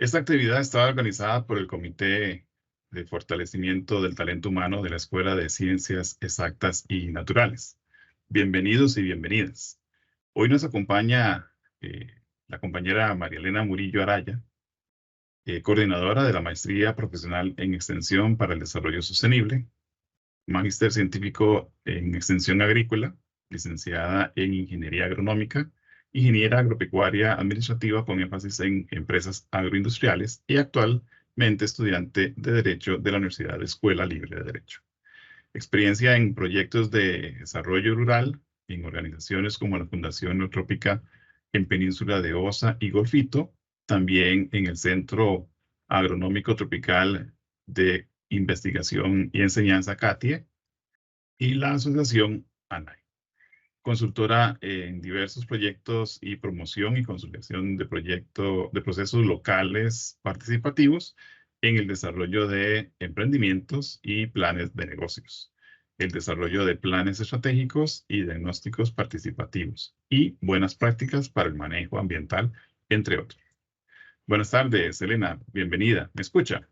Esta actividad está organizada por el Comité de Fortalecimiento del Talento Humano de la Escuela de Ciencias Exactas y Naturales. Bienvenidos y bienvenidas. Hoy nos acompaña la compañera María Elena Murillo Araya, coordinadora de la Maestría Profesional en Extensión para el Desarrollo Sostenible, magíster científico en Extensión Agrícola, licenciada en Ingeniería Agronómica, ingeniera agropecuaria administrativa con énfasis en empresas agroindustriales y actualmente estudiante de Derecho de la Universidad de Escuela Libre de Derecho. Experiencia en proyectos de desarrollo rural en organizaciones como la Fundación Neotrópica en Península de Osa y Golfito, también en el Centro Agronómico Tropical de Investigación y Enseñanza CATIE y la Asociación ANAI. Consultora en diversos proyectos y promoción y consolidación de procesos locales participativos en el desarrollo de emprendimientos y planes de negocios, el desarrollo de planes estratégicos y diagnósticos participativos y buenas prácticas para el manejo ambiental, entre otros. Buenas tardes, Elena, bienvenida. ¿Me escucha?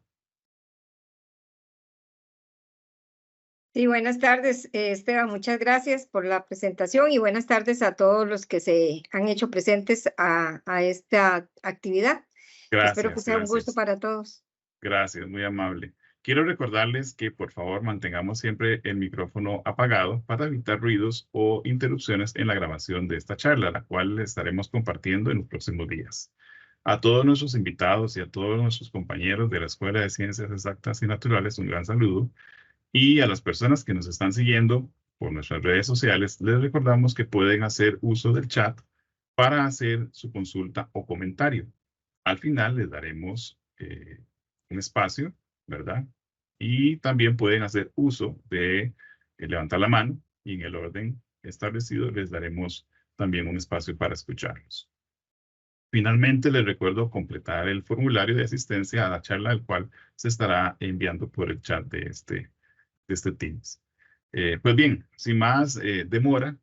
Sí, buenas tardes, Esteban. Muchas gracias por la presentación y buenas tardes a todos los que se han hecho presentes a esta actividad. Espero que sea un gusto para todos. Gracias, muy amable. Quiero recordarles que por favor mantengamos siempre el micrófono apagado para evitar ruidos o interrupciones en la grabación de esta charla, la cual estaremos compartiendo en los próximos días. A todos nuestros invitados y a todos nuestros compañeros de la Escuela de Ciencias Exactas y Naturales, un gran saludo. Y a las personas que nos están siguiendo por nuestras redes sociales, les recordamos que pueden hacer uso del chat para hacer su consulta o comentario. Al final les daremos un espacio, ¿verdad? Y también pueden hacer uso de levantar la mano y en el orden establecido les daremos también un espacio para escucharlos. Finalmente, les recuerdo completar el formulario de asistencia a la charla, el cual se estará enviando por el chat de este Teams. Pues bien, sin más demora,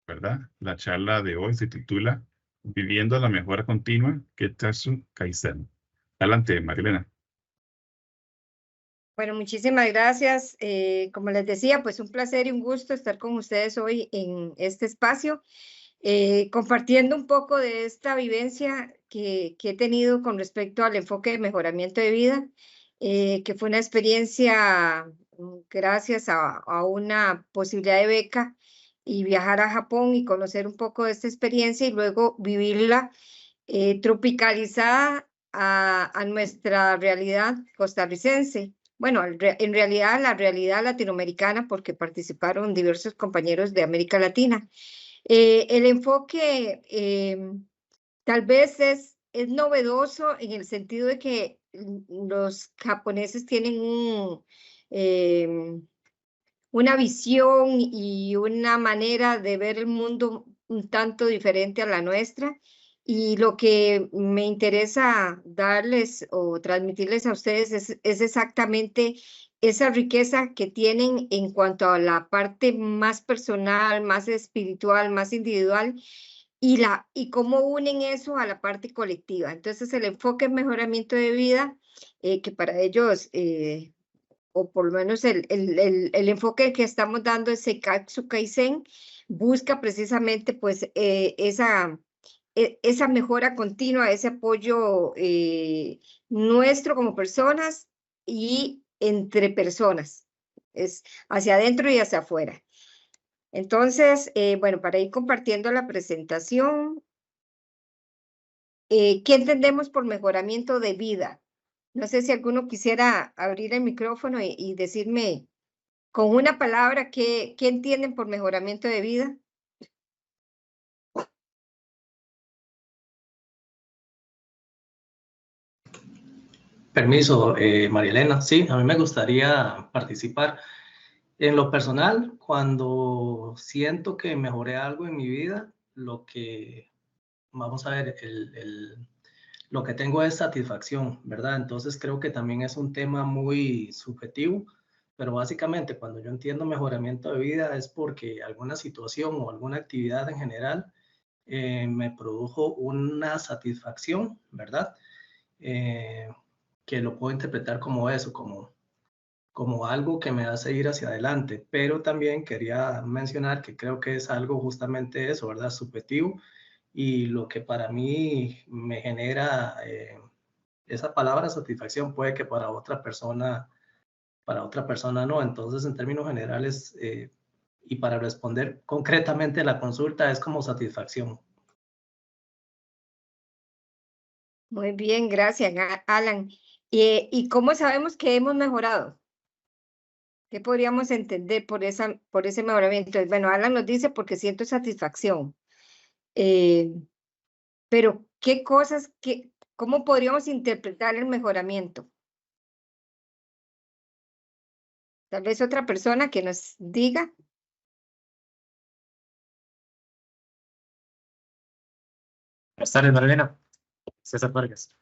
¿verdad? La charla de hoy se titula Viviendo la mejora continua, Kettatsu Kaizen. Adelante, Marilena. Bueno, muchísimas gracias. Como les decía, pues un placer y un gusto estar con ustedes hoy en este espacio, compartiendo un poco de esta vivencia que he tenido con respecto al enfoque de mejoramiento de vida, que fue una experiencia gracias a una posibilidad de beca y viajar a Japón y conocer un poco de esta experiencia y luego vivirla tropicalizada a nuestra realidad costarricense. Bueno, en realidad la realidad latinoamericana, porque participaron diversos compañeros de América Latina. El enfoque tal vez es novedoso en el sentido de que los japoneses tienen una visión y una manera de ver el mundo un tanto diferente a la nuestra. Y lo que me interesa darles o transmitirles a ustedes es exactamente esa riqueza que tienen en cuanto a la parte más personal, más espiritual, más individual, y cómo unen eso a la parte colectiva. Entonces, el enfoque en mejoramiento de vida, que para ellos, o por lo menos el enfoque que estamos dando es Seikatsu Kaizen, busca precisamente pues esa mejora continua, ese apoyo nuestro como personas y entre personas, es hacia adentro y hacia afuera. Entonces, bueno, para ir compartiendo la presentación, ¿qué entendemos por mejoramiento de vida? No sé si alguno quisiera abrir el micrófono y decirme con una palabra qué entienden por mejoramiento de vida. Permiso, María Elena. Sí, a mí me gustaría participar. En lo personal, cuando siento que mejoré algo en mi vida, vamos a ver, lo que tengo es satisfacción, ¿verdad? Entonces creo que también es un tema muy subjetivo, pero básicamente cuando yo entiendo mejoramiento de vida es porque alguna situación o alguna actividad en general me produjo una satisfacción, ¿verdad? que lo puedo interpretar como eso, como algo que me hace ir hacia adelante, pero también quería mencionar que creo que es algo justamente eso, ¿verdad? Subjetivo, y lo que para mí me genera esa palabra satisfacción puede que para otra persona no. Entonces, en términos generales, y para responder concretamente la consulta, es como satisfacción. Muy bien, gracias, Alan. ¿Y cómo sabemos que hemos mejorado? ¿Qué podríamos entender por ese mejoramiento? Bueno, Alan nos dice porque siento satisfacción. Pero, ¿qué cosas, cómo podríamos interpretar el mejoramiento? Tal vez otra persona que nos diga. Buenas tardes, Marlena. César Vargas.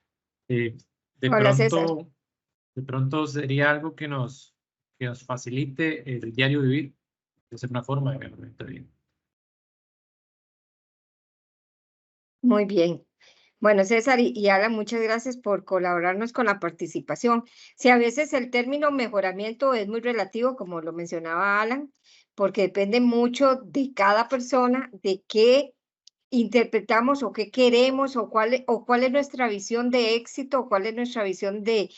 De Hola, César. pronto sería algo que nos facilite el diario vivir, de ser una forma de mejoramiento de vida. Muy bien. Bueno, César y Alan, muchas gracias por colaborarnos con la participación. Si a veces el término mejoramiento es muy relativo, como lo mencionaba Alan, porque depende mucho de cada persona, de qué interpretamos o qué queremos o cuál es nuestra visión de éxito o cuál es nuestra visión de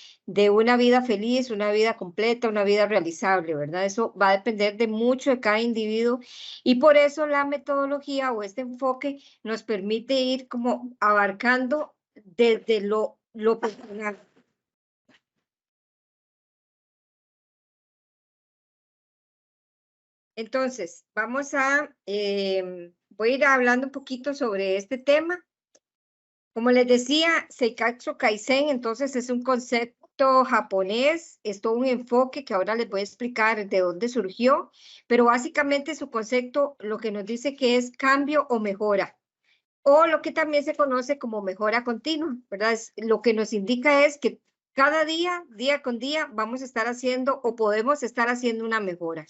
una vida feliz, una vida completa, una vida realizable, ¿verdad? Eso va a depender de mucho de cada individuo y por eso la metodología o este enfoque nos permite ir como abarcando desde lo personal. Entonces, voy a ir hablando un poquito sobre este tema. Como les decía, Seikatsu Kaizen, entonces es un concepto japonés, es todo un enfoque que ahora les voy a explicar de dónde surgió, pero básicamente su concepto lo que nos dice que es cambio o mejora, o lo que también se conoce como mejora continua, ¿verdad? Lo que nos indica es que cada día, día con día, vamos a estar haciendo o podemos estar haciendo una mejora.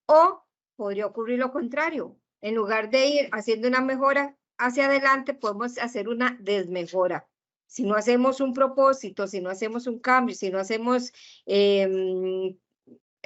O podría ocurrir lo contrario, en lugar de ir haciendo una mejora hacia adelante, podemos hacer una desmejora. Si no hacemos un propósito, si no hacemos un cambio, si no hacemos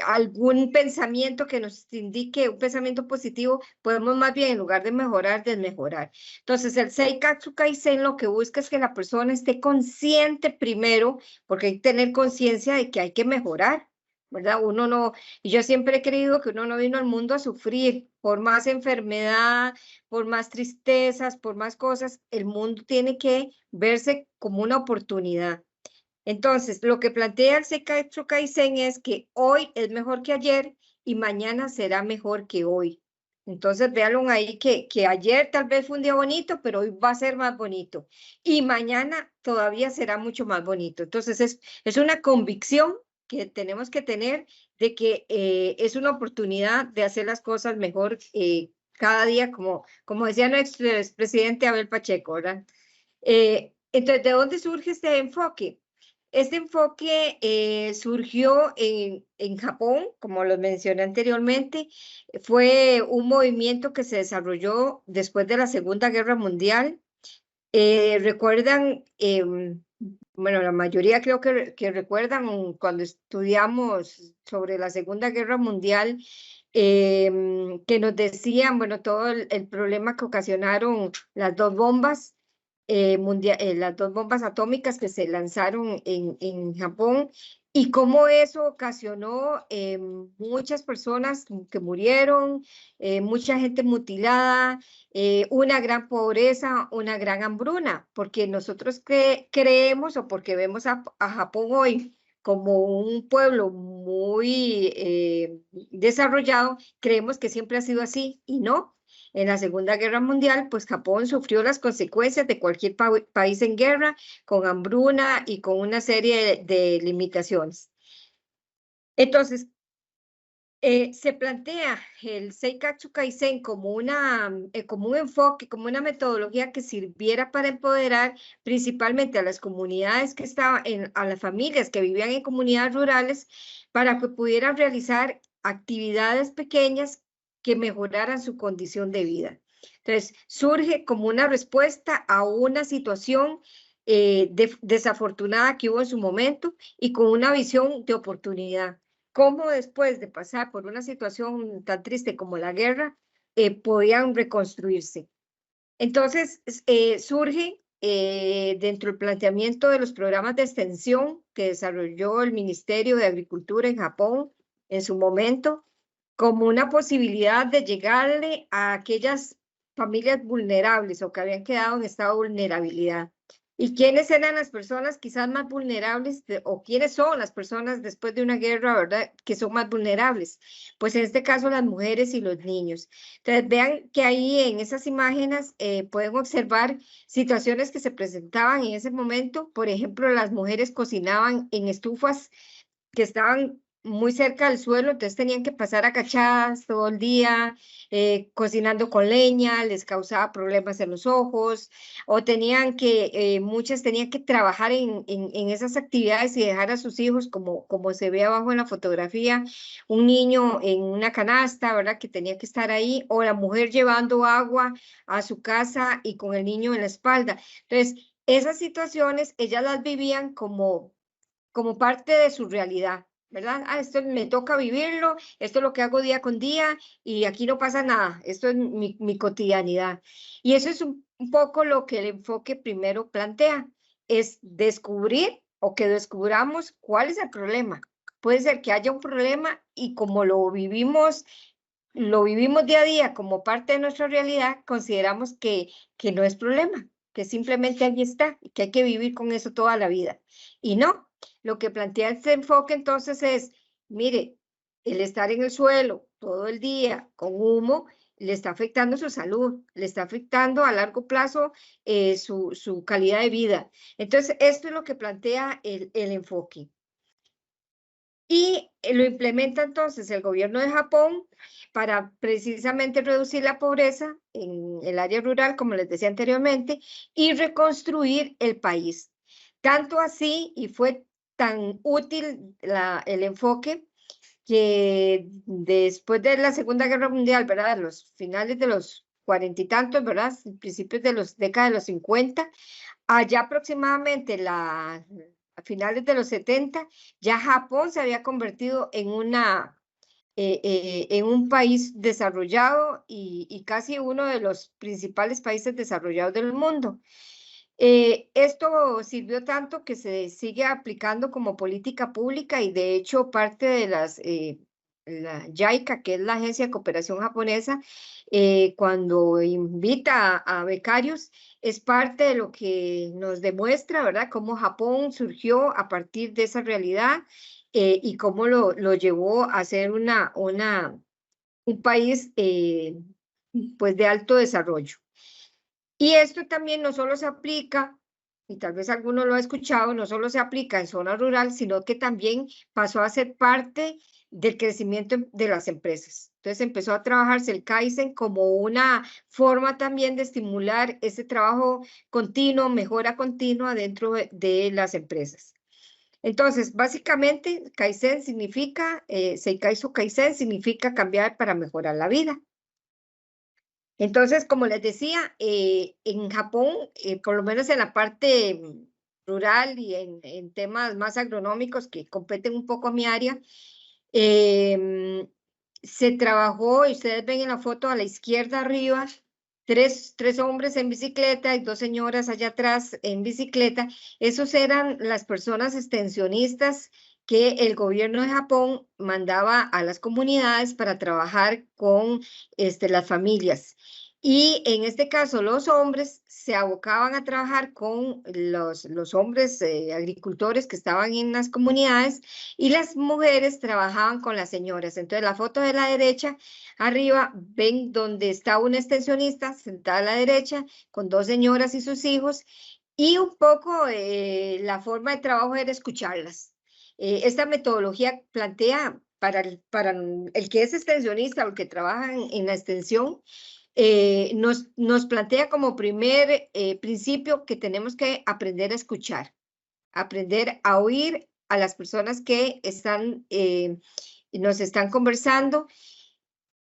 algún pensamiento que nos indique un pensamiento positivo, podemos más bien, en lugar de mejorar, desmejorar. Entonces, el Seikatsu Kaizen lo que busca es que la persona esté consciente primero, porque hay que tener conciencia de que hay que mejorar, ¿verdad? Uno no, y yo siempre he creído que uno no vino al mundo a sufrir, por más enfermedad, por más tristezas, por más cosas, el mundo tiene que verse como una oportunidad. Entonces, lo que plantea el Seikatsu Kaizen es que hoy es mejor que ayer y mañana será mejor que hoy. Entonces, véanlo ahí que ayer tal vez fue un día bonito, pero hoy va a ser más bonito. Y mañana todavía será mucho más bonito. Entonces, es una convicción que tenemos que tener de que es una oportunidad de hacer las cosas mejor cada día, como decía nuestro expresidente Abel Pacheco, ¿verdad? Entonces, ¿de dónde surge este enfoque? Este enfoque surgió en Japón, como lo mencioné anteriormente, fue un movimiento que se desarrolló después de la Segunda Guerra Mundial. ¿Recuerdan? Bueno, la mayoría creo que recuerdan cuando estudiamos sobre la Segunda Guerra Mundial, que nos decían, bueno, todo el problema que ocasionaron las dos bombas las dos bombas atómicas que se lanzaron en Japón y cómo eso ocasionó muchas personas que murieron, mucha gente mutilada, una gran pobreza, una gran hambruna, porque nosotros creemos o porque vemos a Japón hoy como un pueblo muy desarrollado, creemos que siempre ha sido así y no. En la Segunda Guerra Mundial, pues Japón sufrió las consecuencias de cualquier país en guerra, con hambruna y con una serie de limitaciones. Entonces, se plantea el Seikatsu Kaizen como un enfoque, como una metodología que sirviera para empoderar principalmente a las comunidades que estaban, a las familias que vivían en comunidades rurales, para que pudieran realizar actividades pequeñas que mejoraran su condición de vida. Entonces, surge como una respuesta a una situación desafortunada que hubo en su momento y con una visión de oportunidad. Cómo después de pasar por una situación tan triste como la guerra, podían reconstruirse. Entonces, surge dentro del planteamiento de los programas de extensión que desarrolló el Ministerio de Agricultura en Japón en su momento, como una posibilidad de llegarle a aquellas familias vulnerables o que habían quedado en estado de vulnerabilidad. ¿Y quiénes eran las personas quizás más vulnerables o quiénes son las personas después de una guerra, verdad, que son más vulnerables? Pues en este caso las mujeres y los niños. Entonces vean que ahí en esas imágenes pueden observar situaciones que se presentaban en ese momento. Por ejemplo, las mujeres cocinaban en estufas que estaban muy cerca del suelo, entonces tenían que pasar agachadas todo el día, cocinando con leña, les causaba problemas en los ojos, o muchas tenían que trabajar en esas actividades y dejar a sus hijos, como se ve abajo en la fotografía, un niño en una canasta, ¿verdad? Que tenía que estar ahí, o la mujer llevando agua a su casa y con el niño en la espalda. Entonces, esas situaciones, ellas las vivían como parte de su realidad, ¿verdad? Esto me toca vivirlo, esto es lo que hago día con día y aquí no pasa nada, esto es mi cotidianidad. Y eso es un poco lo que el enfoque primero plantea, es descubrir o que descubramos cuál es el problema. Puede ser que haya un problema y como lo vivimos día a día como parte de nuestra realidad, consideramos que no es problema, que simplemente allí está y que hay que vivir con eso toda la vida. Y no, lo que plantea este enfoque entonces es, mire, el estar en el suelo todo el día con humo le está afectando su salud, le está afectando a largo plazo su calidad de vida. Entonces, esto es lo que plantea el enfoque. Y lo implementa entonces el gobierno de Japón para precisamente reducir la pobreza en el área rural, como les decía anteriormente, y reconstruir el país. Tanto así, y fue tan útil el enfoque, que después de la Segunda Guerra Mundial, ¿verdad? Los finales de los 40 y tantos, ¿verdad? Principios de los décadas de los 50, allá aproximadamente a finales de los 70, ya Japón se había convertido en un país desarrollado y casi uno de los principales países desarrollados del mundo. Esto sirvió tanto que se sigue aplicando como política pública y de hecho parte de la JICA, que es la Agencia de Cooperación Japonesa, cuando invita a becarios, es parte de lo que nos demuestra, ¿verdad?, cómo Japón surgió a partir de esa realidad y cómo lo llevó a ser un país pues de alto desarrollo. Y esto también no solo se aplica, y tal vez alguno lo ha escuchado, no solo se aplica en zona rural, sino que también pasó a ser parte del crecimiento de las empresas. Entonces empezó a trabajarse el Kaizen como una forma también de estimular ese trabajo continuo, mejora continua dentro de las empresas. Entonces, básicamente, Kaizen significa, Seikaisu Kaizen significa cambiar para mejorar la vida. Entonces, como les decía, en Japón, por lo menos en la parte rural y en temas más agronómicos que competen un poco a mi área, se trabajó, y ustedes ven en la foto a la izquierda arriba, tres hombres en bicicleta y dos señoras allá atrás en bicicleta. Esos eran las personas extensionistas que el gobierno de Japón mandaba a las comunidades para trabajar con las familias. Y en este caso, los hombres se abocaban a trabajar con los hombres agricultores que estaban en las comunidades y las mujeres trabajaban con las señoras. Entonces, la foto de la derecha, arriba, ven donde está una extensionista sentada a la derecha con dos señoras y sus hijos y un poco la forma de trabajo era escucharlas. Esta metodología plantea para el que es extensionista o el que trabaja en la extensión, nos plantea como primer principio que tenemos que aprender a escuchar, aprender a oír a las personas que nos están conversando.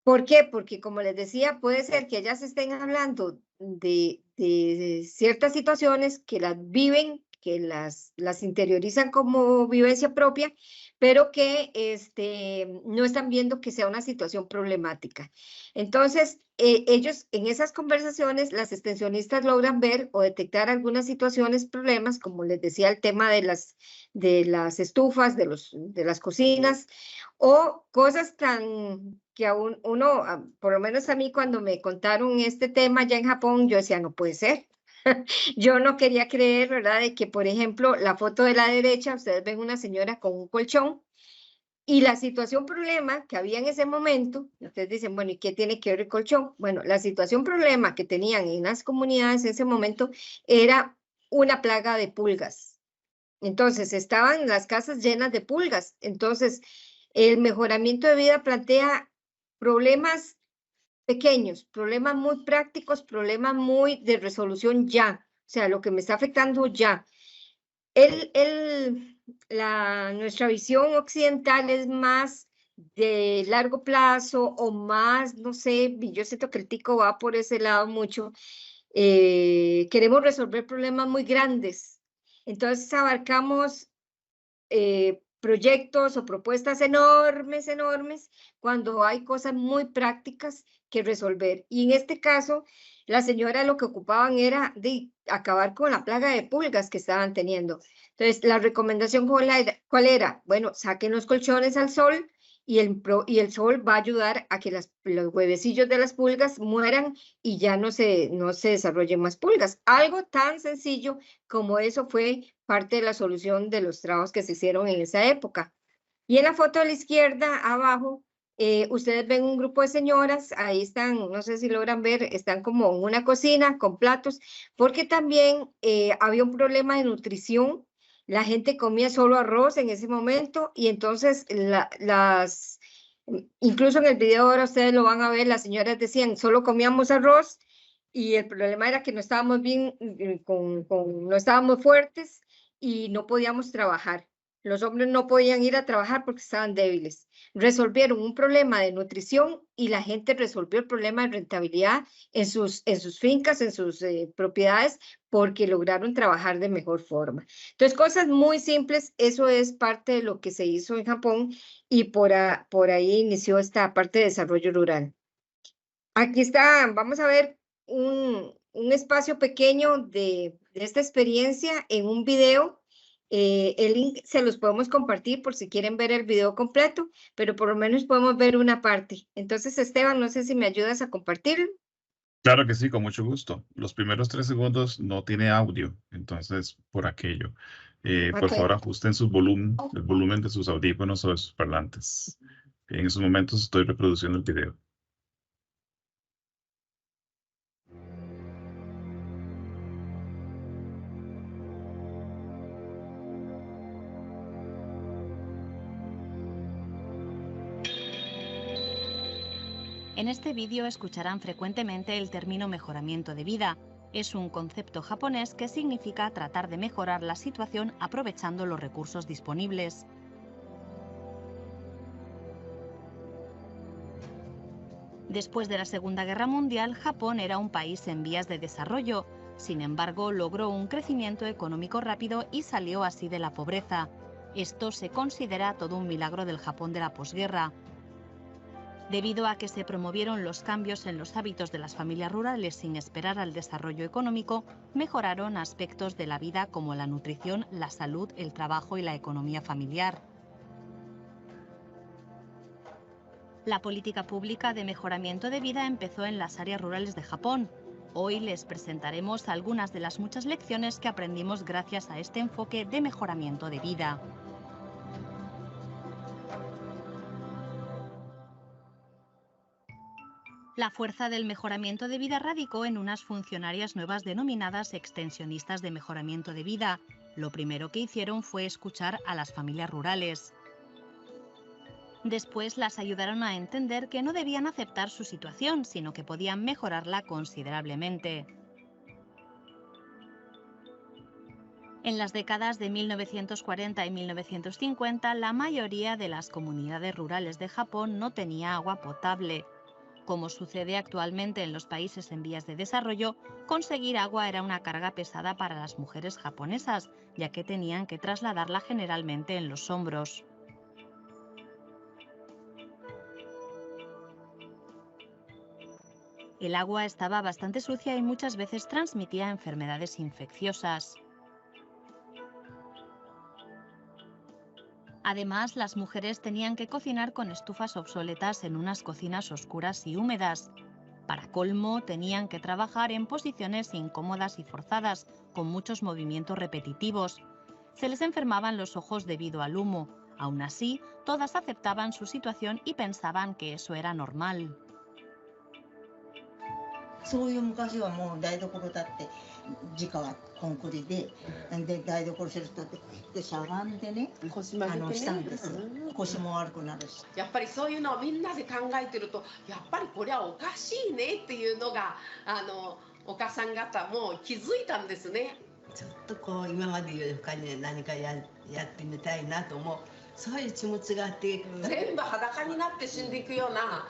¿Por qué? Porque como les decía, puede ser que ellas estén hablando de ciertas situaciones, que las viven, que las interiorizan como vivencia propia, pero que no están viendo que sea una situación problemática. Entonces, ellos en esas conversaciones, las extensionistas logran ver o detectar algunas situaciones, problemas, como les decía, el tema de las estufas, de las cocinas, o cosas tan que aún uno, por lo menos a mí cuando me contaron este tema ya en Japón, yo decía, no puede ser. Yo no quería creer, ¿verdad? De que, por ejemplo, la foto de la derecha, ustedes ven una señora con un colchón y la situación problema que había en ese momento, ustedes dicen, bueno, ¿y qué tiene que ver el colchón? Bueno, la situación problema que tenían en las comunidades en ese momento era una plaga de pulgas. Entonces, estaban las casas llenas de pulgas. Entonces, el mejoramiento de vida plantea problemas pequeños, problemas muy prácticos, problemas muy de resolución ya, o sea, lo que me está afectando ya. Nuestra visión occidental es más de largo plazo o más, no sé, yo siento que el tico va por ese lado mucho. Queremos resolver problemas muy grandes. Entonces abarcamos proyectos o propuestas enormes, enormes, cuando hay cosas muy prácticas que resolver. Y en este caso, la señora lo que ocupaban era de acabar con la plaga de pulgas que estaban teniendo. Entonces, la recomendación, ¿cuál era? Bueno, saquen los colchones al sol y el sol va a ayudar a que los huevecillos de las pulgas mueran y ya no se desarrollen más pulgas. Algo tan sencillo como eso fue parte de la solución de los trabajos que se hicieron en esa época. Y en la foto de la izquierda, abajo, ustedes ven un grupo de señoras, ahí están, no sé si logran ver, están como en una cocina con platos, porque también había un problema de nutrición. La gente comía solo arroz en ese momento y entonces incluso en el video ahora ustedes lo van a ver, las señoras decían, solo comíamos arroz y el problema era que no estábamos bien, no estábamos fuertes y no podíamos trabajar. Los hombres no podían ir a trabajar porque estaban débiles. Resolvieron un problema de nutrición y la gente resolvió el problema de rentabilidad en sus fincas, en sus propiedades, porque lograron trabajar de mejor forma. Entonces, cosas muy simples, eso es parte de lo que se hizo en Japón y por ahí inició esta parte de desarrollo rural. Aquí está, vamos a ver un espacio pequeño de esta experiencia en un video. El link se los podemos compartir por si quieren ver el video completo, pero por lo menos podemos ver una parte. Entonces, Esteban, no sé si me ayudas a compartirlo. Claro que sí, con mucho gusto. Los primeros 3 segundos no tiene audio, entonces por aquello. Por favor, ajusten el volumen de sus audífonos o de sus parlantes. En esos momentos estoy reproduciendo el video. En este vídeo escucharán frecuentemente el término mejoramiento de vida. Es un concepto japonés que significa tratar de mejorar la situación aprovechando los recursos disponibles. Después de la Segunda Guerra Mundial, Japón era un país en vías de desarrollo. Sin embargo, logró un crecimiento económico rápido y salió así de la pobreza. Esto se considera todo un milagro del Japón de la posguerra. Debido a que se promovieron los cambios en los hábitos de las familias rurales sin esperar al desarrollo económico, mejoraron aspectos de la vida como la nutrición, la salud, el trabajo y la economía familiar. La política pública de mejoramiento de vida empezó en las áreas rurales de Japón. Hoy les presentaremos algunas de las muchas lecciones que aprendimos gracias a este enfoque de mejoramiento de vida. La fuerza del mejoramiento de vida radicó en unas funcionarias nuevas denominadas extensionistas de mejoramiento de vida. Lo primero que hicieron fue escuchar a las familias rurales. Después las ayudaron a entender que no debían aceptar su situación, sino que podían mejorarla considerablemente. En las décadas de 1940 y 1950, la mayoría de las comunidades rurales de Japón no tenía agua potable. Como sucede actualmente en los países en vías de desarrollo, conseguir agua era una carga pesada para las mujeres japonesas, ya que tenían que trasladarla generalmente en los hombros. El agua estaba bastante sucia y muchas veces transmitía enfermedades infecciosas. Además, las mujeres tenían que cocinar con estufas obsoletas en unas cocinas oscuras y húmedas. Para colmo, tenían que trabajar en posiciones incómodas y forzadas, con muchos movimientos repetitivos. Se les enfermaban los ojos debido al humo. Aún así, todas aceptaban su situación y pensaban que eso era normal. そういう昔はもう台所だって直はコンクリで台所する人ってこうやってしゃがんでね腰曲げてねしたんですよ。腰も悪くなるし。やっぱりそういうのをみんなで考えてるとやっぱりこれはおかしいねっていうのがお母さん方も気づいたんですね。ちょっとこう今までより他に何かやってみたいなと思うそういう気持ちがあって、全部裸になって死んでいくような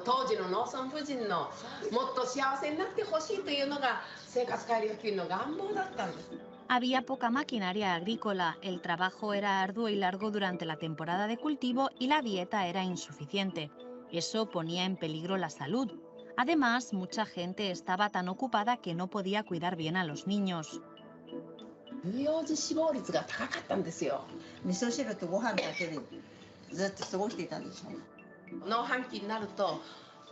当時の農村婦人のもっと幸せになってほしいというのが生活改良金の願望だったんです。 Había poca maquinaria agrícola, el trabajo era arduo y largo durante la temporada de cultivo y la dieta era insuficiente. Eso ponía en peligro la salud. Además, mucha gente estaba tan ocupada que no podía cuidar bien a los niños. 乳幼児死亡率が高かったんですよ。味噌汁とご飯だけでずっと過ごしていたんでしょう。農繁期になると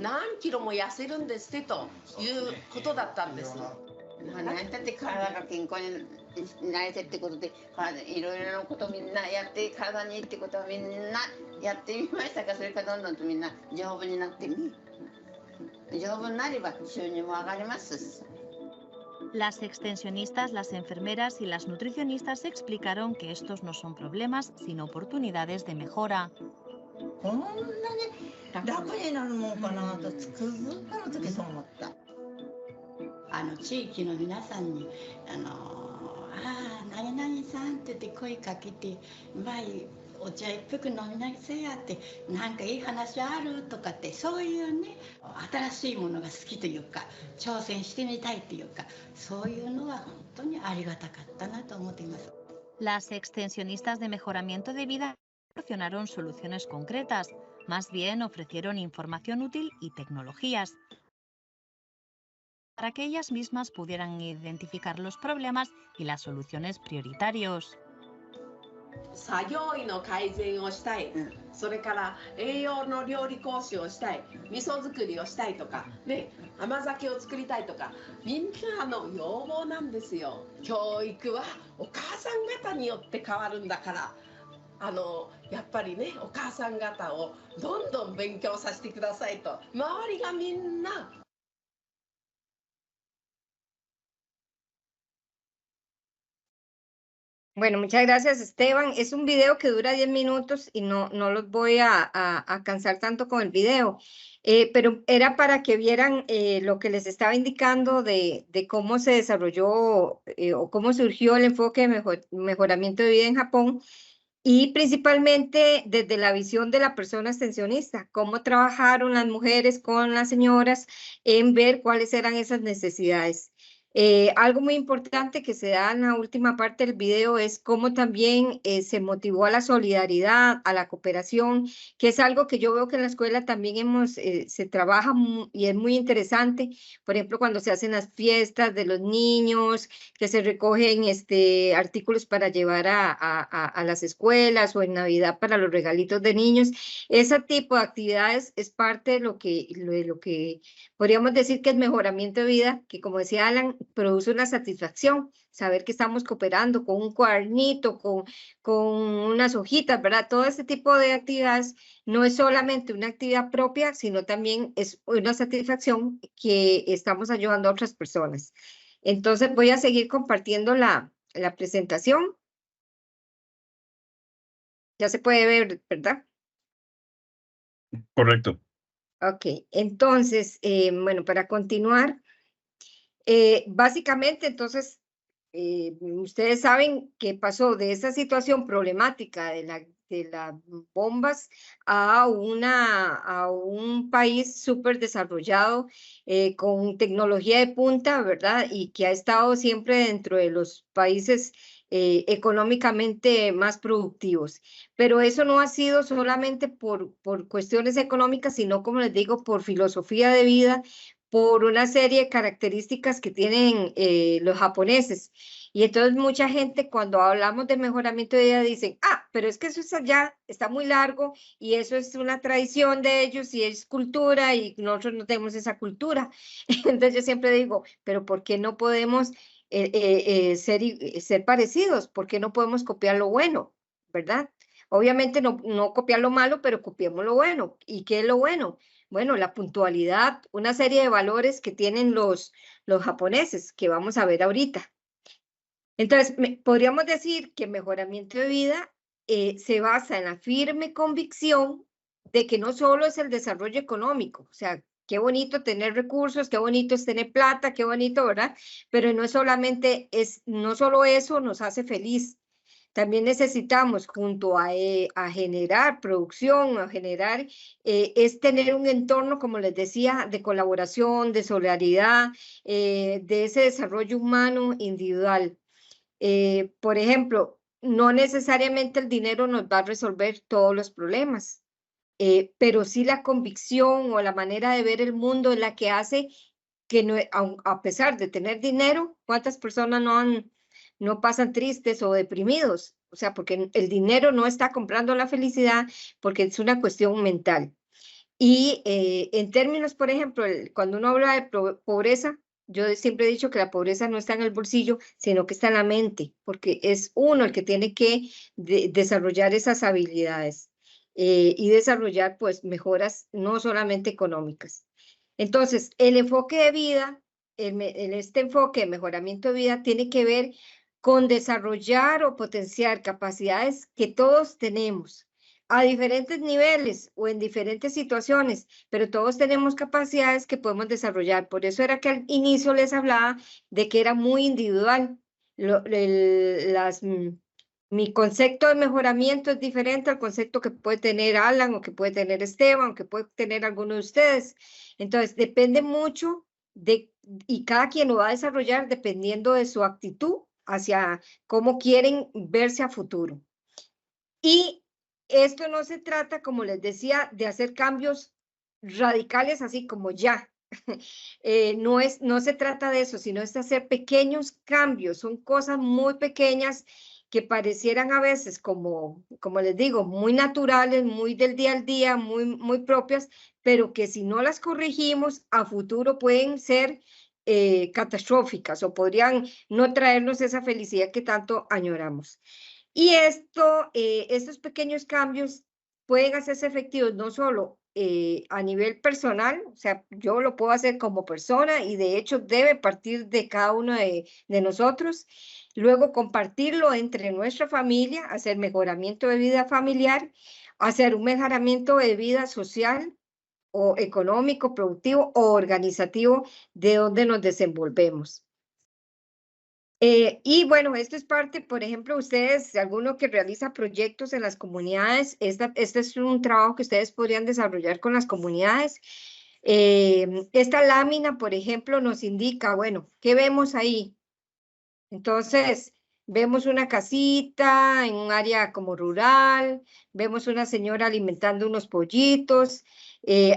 何キロも痩せるんですってということだったんです。何だって体が健康になれてってことでいろいろなことみんなやって体にいいってことはみんなやってみましたがそれからどんどんとみんな丈夫になって丈夫になれば収入も上がります。 Las extensionistas, las enfermeras y las nutricionistas explicaron que estos no son problemas, sino oportunidades de mejora. こんなに楽になるもんかなとつくづくの時そう思った。地域の皆さんに何々さんって言って声かけてお茶一服飲みなさいやってなんかいい話あるとかってそういうね新しいものが好きというか挑戦してみたいというかそういうのは本当にありがたかったなと思っています。 Las extensionistas de mejoramiento de vida proporcionaron soluciones concretas, más bien ofrecieron información útil y tecnologías para que ellas mismas pudieran identificar los problemas y las soluciones prioritarios. 作業員の改善をしたい、それから栄養の料理講師をしたい、味噌作りをしたいとか、ね、甘酒を作りたいとか、みんなの要望なんですよ。教育はお母さん方によって変わるんだから、やっぱりね、お母さん方をどんどん勉強させてくださいと、周りがみんな。 Bueno, muchas gracias, Esteban. Es un video que dura 10 minutos y no los voy a cansar tanto con el video, pero era para que vieran lo que les estaba indicando de cómo se desarrolló o cómo surgió el enfoque de mejoramiento de vida en Japón y principalmente desde la visión de la persona extensionista, cómo trabajaron las mujeres con las señoras en ver cuáles eran esas necesidades. Algo muy importante que se da en la última parte del video es cómo también se motivó a la solidaridad, a la cooperación, que es algo que yo veo que en la escuela también se trabaja y es muy interesante. Por ejemplo, cuando se hacen las fiestas de los niños, que se recogen artículos para llevar a las escuelas o en Navidad para los regalitos de niños. Ese tipo de actividades es parte de lo que podríamos decir que es mejoramiento de vida, que como decía Alan, produce una satisfacción, saber que estamos cooperando con un cuadernito, con unas hojitas, ¿verdad? Todo este tipo de actividades no es solamente una actividad propia, sino también es una satisfacción que estamos ayudando a otras personas. Entonces voy a seguir compartiendo la presentación. Ya se puede ver, ¿verdad? Correcto. Ok, entonces, bueno, para continuar, básicamente, entonces, ustedes saben que pasó de esa situación problemática las bombas a un país súper desarrollado, con tecnología de punta, ¿verdad? Y que ha estado siempre dentro de los países económicamente más productivos. Pero eso no ha sido solamente por cuestiones económicas, sino, como les digo, por filosofía de vida, por una serie de características que tienen los japoneses. Y entonces mucha gente, cuando hablamos de mejoramiento de vida, dicen, pero es que eso es allá, está muy largo y eso es una tradición de ellos y es cultura y nosotros no tenemos esa cultura. Entonces yo siempre digo, pero ¿por qué no podemos ser parecidos? ¿Por qué no podemos copiar lo bueno? ¿Verdad? Obviamente no copiar lo malo, pero copiemos lo bueno. ¿Y qué es lo bueno? Bueno, la puntualidad, una serie de valores que tienen los japoneses, que vamos a ver ahorita. Entonces, podríamos decir que mejoramiento de vida se basa en la firme convicción de que no solo es el desarrollo económico, o sea, qué bonito tener recursos, qué bonito es tener plata, qué bonito, ¿verdad? Pero no solo eso nos hace feliz. También necesitamos, junto a generar producción, a generar, es tener un entorno, como les decía, de colaboración, de solidaridad, de ese desarrollo humano individual. Por ejemplo, no necesariamente el dinero nos va a resolver todos los problemas, pero sí la convicción o la manera de ver el mundo es la que hace que a pesar de tener dinero, ¿cuántas personas no pasan tristes o deprimidos? O sea, porque el dinero no está comprando la felicidad, porque es una cuestión mental. Y en términos, por ejemplo, cuando uno habla de pobreza, yo siempre he dicho que la pobreza no está en el bolsillo, sino que está en la mente, porque es uno el que tiene que desarrollar esas habilidades y desarrollar pues mejoras no solamente económicas. Entonces, el enfoque de vida, este enfoque de mejoramiento de vida tiene que ver con desarrollar o potenciar capacidades que todos tenemos a diferentes niveles o en diferentes situaciones, pero todos tenemos capacidades que podemos desarrollar. Por eso era que al inicio les hablaba de que era muy individual. Mi concepto de mejoramiento es diferente al concepto que puede tener Alan o que puede tener Esteban o que puede tener alguno de ustedes. Entonces, depende mucho y cada quien lo va a desarrollar dependiendo de su actitud hacia cómo quieren verse a futuro. Y esto no se trata, como les decía, de hacer cambios radicales así como ya. No se trata de eso, sino es de hacer pequeños cambios. Son cosas muy pequeñas que parecieran a veces, como les digo, muy naturales, muy del día al día, muy propias, pero que si no las corregimos, a futuro pueden ser catastróficas o podrían no traernos esa felicidad que tanto añoramos. Y estos pequeños cambios pueden hacerse efectivos no solo a nivel personal, o sea, yo lo puedo hacer como persona y de hecho debe partir de cada uno de nosotros, luego compartirlo entre nuestra familia, hacer mejoramiento de vida familiar, hacer un mejoramiento de vida social o económico, productivo o organizativo de donde nos desenvolvemos. Y bueno, esto es parte, por ejemplo, ustedes, alguno que realiza proyectos en las comunidades, este es un trabajo que ustedes podrían desarrollar con las comunidades. Esta lámina, por ejemplo, nos indica, bueno, ¿qué vemos ahí? Entonces, vemos una casita en un área como rural, vemos una señora alimentando unos pollitos,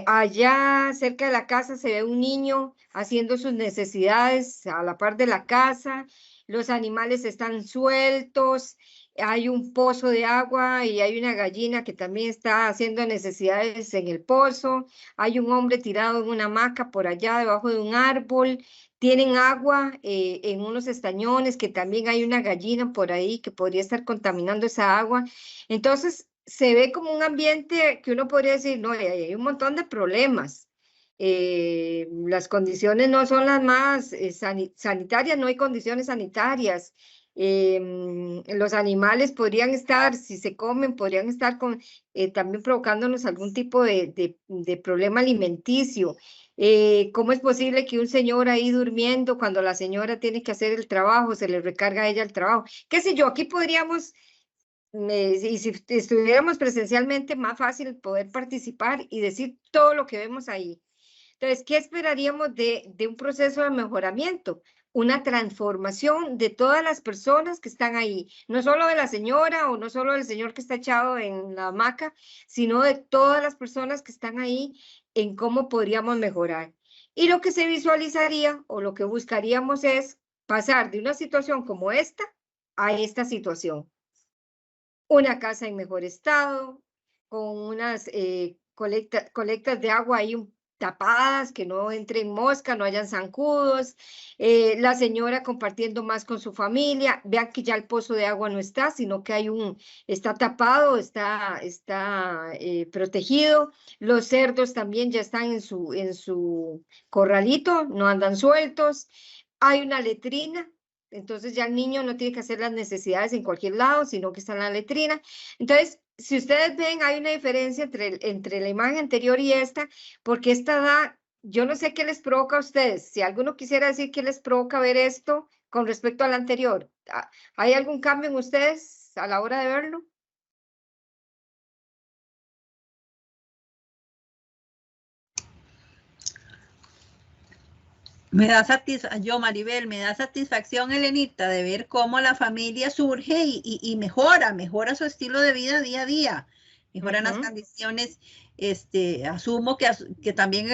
allá cerca de la casa se ve un niño haciendo sus necesidades a la par de la casa, los animales están sueltos, hay un pozo de agua y hay una gallina que también está haciendo necesidades en el pozo, hay un hombre tirado en una hamaca por allá debajo de un árbol, tienen agua en unos estañones, que también hay una gallina por ahí que podría estar contaminando esa agua. Entonces, se ve como un ambiente que uno podría decir, no, hay un montón de problemas. Las condiciones no son las más sanitarias, no hay condiciones sanitarias. Los animales podrían estar, si se comen, podrían estar también provocándonos algún tipo de problema alimenticio. ¿Cómo es posible que un señor ahí durmiendo cuando la señora tiene que hacer el trabajo, se le recarga a ella el trabajo? ¿Qué sé yo? Aquí podríamos y si estuviéramos presencialmente, más fácil poder participar y decir todo lo que vemos ahí. Entonces, ¿qué esperaríamos de un proceso de mejoramiento? Una transformación de todas las personas que están ahí, no solo de la señora o no solo del señor que está echado en la hamaca, sino de todas las personas que están ahí en cómo podríamos mejorar. Y lo que se visualizaría o lo que buscaríamos es pasar de una situación como esta a esta situación. Una casa en mejor estado, con unas colectas de agua ahí tapadas, que no entren mosca, no hayan zancudos, la señora compartiendo más con su familia. Vean que ya el pozo de agua no está, sino que está tapado, está protegido. Los cerdos también ya están en su corralito, no andan sueltos. Hay una letrina, entonces ya el niño no tiene que hacer las necesidades en cualquier lado, sino que está en la letrina. Entonces, si ustedes ven, hay una diferencia entre la imagen anterior y esta, porque esta da, yo no sé qué les provoca a ustedes. Si alguno quisiera decir qué les provoca ver esto con respecto a la anterior, ¿hay algún cambio en ustedes a la hora de verlo? Me da satisfacción, Maribel, me da satisfacción, Elenita, de ver cómo la familia surge y mejora su estilo de vida día a día, mejoran las condiciones. Asumo que también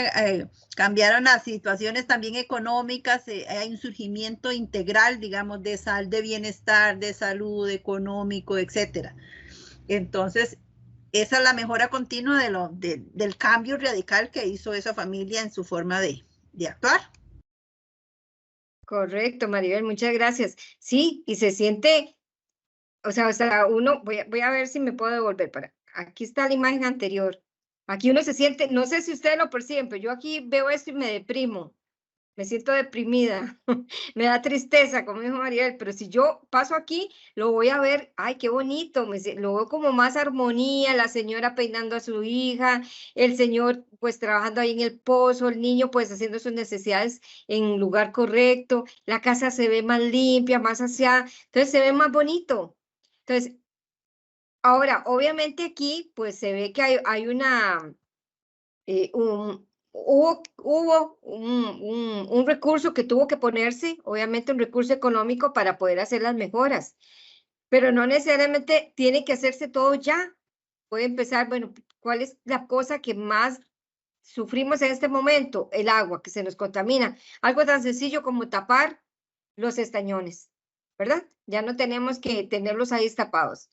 cambiaron las situaciones también económicas, hay un surgimiento integral, digamos, de bienestar, de salud, económico, etcétera. Entonces, esa es la mejora continua del cambio radical que hizo esa familia en su forma de actuar. Correcto, Maribel, muchas gracias. Sí, y se siente, o sea, uno, voy a ver si me puedo devolver para, aquí está la imagen anterior. Aquí uno se siente, no sé si ustedes lo perciben, pero yo aquí veo esto y me deprimo, me siento deprimida, me da tristeza, como dijo Maribel, pero si yo paso aquí, lo voy a ver, ay, qué bonito, lo veo como más armonía, la señora peinando a su hija, el señor pues trabajando ahí en el pozo, el niño pues haciendo sus necesidades en lugar correcto, la casa se ve más limpia, más aseada, entonces se ve más bonito. Entonces, ahora, obviamente aquí pues se ve que hay una, hubo un recurso que tuvo que ponerse, obviamente un recurso económico para poder hacer las mejoras, pero no necesariamente tiene que hacerse todo ya. Puede empezar, bueno, ¿cuál es la cosa que más sufrimos en este momento? El agua, que se nos contamina. Algo tan sencillo como tapar los estañones, ¿verdad? Ya no tenemos que tenerlos ahí tapados.